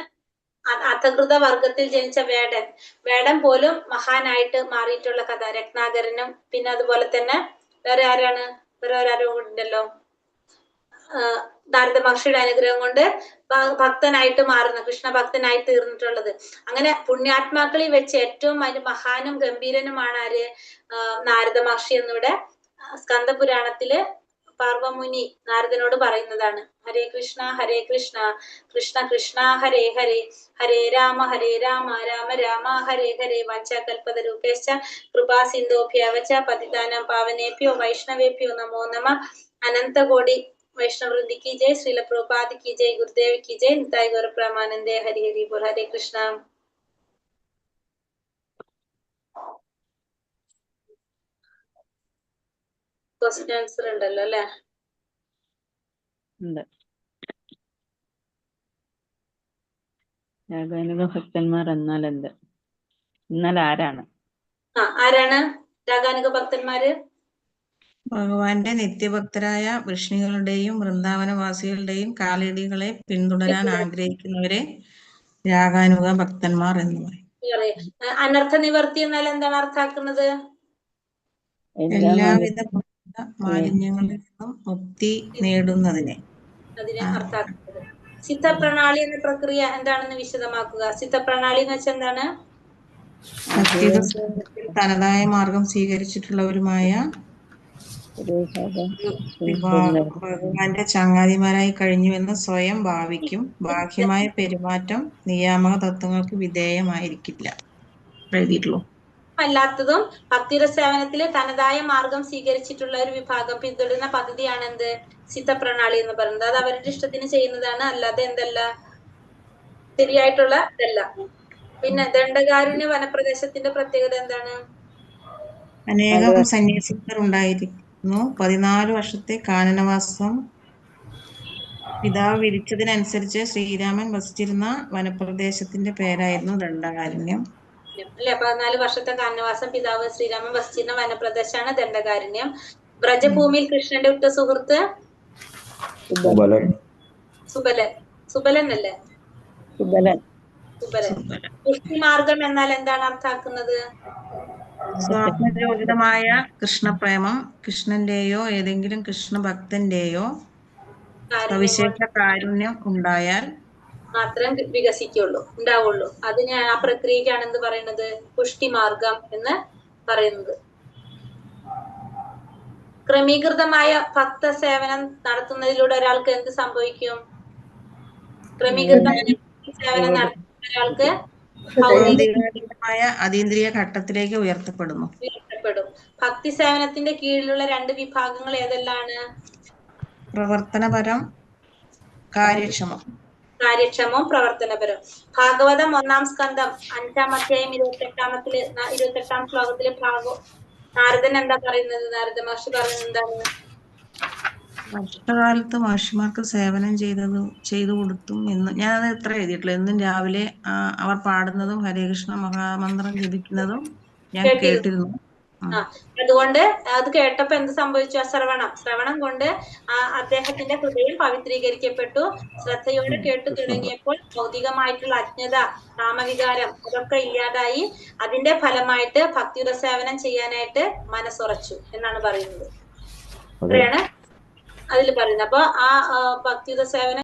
അധകൃത വർഗത്തിൽ ജനിച്ച വേടൻ പോലും മഹാനായിട്ട് മാറിയിട്ടുള്ള കഥ. രത്നാകരനും പിന്നെ അതുപോലെ തന്നെ വേറെ ആരാണ്? വേറെ ആരും ഉണ്ടല്ലോ, നാരദ മഹർഷിയുടെ അനുഗ്രഹം കൊണ്ട് ഭക്തനായിട്ട് മാറുന്ന, കൃഷ്ണഭക്തനായി തീർന്നിട്ടുള്ളത്. അങ്ങനെ പുണ്യാത്മാക്കളിൽ വെച്ച് ഏറ്റവും മഹാനും ഗംഭീരനുമാണ് ആര്? നാരദ മഹർഷി എന്നിവിടെ സ്കന്ദപുരാണത്തില് പാർവമുനി നാരദനോട് പറയുന്നതാണ്. ഹരേ കൃഷ്ണ കൃഷ്ണ കൃഷ്ണ ഹരേ ഹരേ, ഹരേ രാമ രാമ രാമ ഹരേ ഹരേ, വഞ്ചകൽപതരൂപേശ്ച കൃപാ സിന്ധോഭ്യവച പതിതാനാം പാവനേഭ്യോ വൈഷ്ണവേഭ്യോ നമോ നമഃ. അനന്തകോടി വൈഷ്ണവൃന്ദി की जय, श्रील प्रभुपाद की जय, गुरुदेव की जय, निताय गौर प्रेमानंदे, हरि हरि बोल. हरे कृष्ण. ക്വസ്റ്റ്യൻ ആൻസർ ഉണ്ടല്ലോ അല്ലെ? രാഗാനുഗ ഭക്തന്മാർ എന്നാൽ എന്ത്? എന്നാൽ ആരാണ്? ആരാണ് രാഗാനുഗ ഭക്തന്മാര്? ഭഗവാന്റെ നിത്യഭക്തരായ വൃഷ്ണികളുടെയും വൃന്ദാവനവാസികളുടെയും കാലടികളെ പിന്തുടരാൻ ആഗ്രഹിക്കുന്നവരെ രാഗാനുഗ ഭക്തന്മാർ എന്ന് പറയും. അനർത്ഥ നിവർത്തി എന്നാൽ എന്താണ് അർത്ഥാക്കുന്നത്? എല്ലാവിധ മാലിന്യങ്ങളിൽ നിന്നും മുക്തി നേടുന്നതിനെ അതിനെ അർത്ഥാക്കുന്നത്. സിദ്ധപ്രണാളി എന്ന പ്രക്രിയ എന്താണെന്ന് വിശദമാക്കുക. സിദ്ധപ്രണാളി എന്ന് വെച്ചാൽ എന്താണ്? തനതായ മാർഗം സ്വീകരിച്ചിട്ടുള്ളവരുമായ ഭഗവാന്റെ ചങ്ങാതിമാരായി കഴിഞ്ഞുവെന്ന് സ്വയം ഭാവിക്കും. ബാഹ്യമായ പെരുമാറ്റം നിയാമക തത്വങ്ങൾക്ക് വിധേയമായിരിക്കില്ല. എഴുതിയിട്ടുള്ളൂ. അല്ലാത്തതും ഭക്തിയുടെ സേവനത്തില് തനതായ മാർഗം സ്വീകരിച്ചിട്ടുള്ള ഒരു വിഭാഗം പിന്തുടരുന്ന പദ്ധതിയാണ് എന്ത്? സിദ്ധപ്രണാളി എന്ന് പറയുന്നത്. അത് അവരുടെ ഇഷ്ടത്തിന് ചെയ്യുന്നതാണ്, അല്ലാതെ എന്തല്ല, ശരിയായിട്ടുള്ള ഇതല്ല. പിന്നെ ദണ്ഡകാരുണ്യ വനപ്രദേശത്തിന്റെ പ്രത്യേകത എന്താണ്? അനേകം സന്യാസിമാർ ഉണ്ടായിരുന്നു. 14 വർഷത്തെ കാനനവാസം പിതാവ് വിധിച്ചതിനനുസരിച്ച് ശ്രീരാമൻ വസിച്ചിരുന്ന വനപ്രദേശത്തിന്റെ പേരായിരുന്നു ദണ്ഡകാരണ്യം. അല്ലെ? 14 വർഷത്തെ കാനനവാസം പിതാവ് ശ്രീരാമൻ വസിച്ചിരുന്ന വനപ്രദേശമാണ് ദണ്ഡകാരണ്യം. വ്രജഭൂമിയിൽ കൃഷ്ണന്റെ ഉറ്റ സുഹൃത്ത് സുബലൻ. സുബലൻ അല്ലേ? സുബലൻ. സുബലൻ. പുഷ്ടിമാർഗം എന്നാൽ എന്താണ് അർത്ഥാക്കുന്നത്? സ്വാത്മജോതിതമായ കൃഷ്ണപ്രേമം കൃഷ്ണന്റെയോ ഏതെങ്കിലും കൃഷ്ണഭക്തന്റെയോ സവിശേഷ കാരുണ്യം ഉണ്ടായാൽ മാത്രം ഉണ്ടാവുള്ളൂ. അതിന് ആ പ്രക്രിയക്കാണ് എന്ത് പറയുന്നത്? പുഷ്ടിമാർഗം എന്ന് പറയുന്നത്. ക്രമീകൃതമായ ഭക്ത സേവനം നടത്തുന്നതിലൂടെ ഒരാൾക്ക് എന്ത് സംഭവിക്കും? ക്രമീകൃതമായ സേവനം നടത്തുന്ന ഒരാൾക്ക് അതീന്ദ്രിയ ഘട്ടത്തിലേക്ക് ഉയർത്തപ്പെടും. ഭക്തി സേവനത്തിന്റെ കീഴിലുള്ള 2 വിഭാഗങ്ങൾ ഏതെല്ലാണ്? പ്രവർത്തനപരം, കാര്യക്ഷമം, പ്രവർത്തനപരം. ഭാഗവതം 1-ാം സ്കന്ധം 5-ാം അധ്യായം 28-ാം ശ്ലോകത്തിലെ നാരദൻ എന്താ പറയുന്നത്? നാരദ മഹർഷി പറയുന്നത് എന്താണ്? വർഷകാലത്ത് മഹർഷിമാർക്ക് സേവനം ചെയ്തു കൊടുത്തും എന്ന് ഞാനത് എത്ര എഴുതിയിട്ടില്ല. എന്നും രാവിലെ അവർ പാടുന്നതും ഹരേകൃഷ്ണ മഹാമന്ത്രം ജപിക്കുന്നതും ഞാൻ കേട്ടിരുന്നു. അതുകൊണ്ട് അത് കേട്ടപ്പോ എന്ത് സംഭവിച്ചു? ശ്രവണം കൊണ്ട് അദ്ദേഹത്തിന്റെ ഹൃദയം പവിത്രീകരിക്കപ്പെട്ടു. ശ്രദ്ധയോടെ കേട്ടു തുടങ്ങിയപ്പോൾ ഭൗതികമായിട്ടുള്ള അജ്ഞത, കാമവികാരം അതൊക്കെ ഇല്ലാതായി. അതിന്റെ ഫലമായിട്ട് ഭക്തിയുത സേവനം ചെയ്യാനായിട്ട് മനസ്സുറച്ചു എന്നാണ് പറയുന്നത്. അത്രയാണ് അതിൽ പറയുന്നത്. അപ്പൊ ആ ഭക്തിയുത സേവനം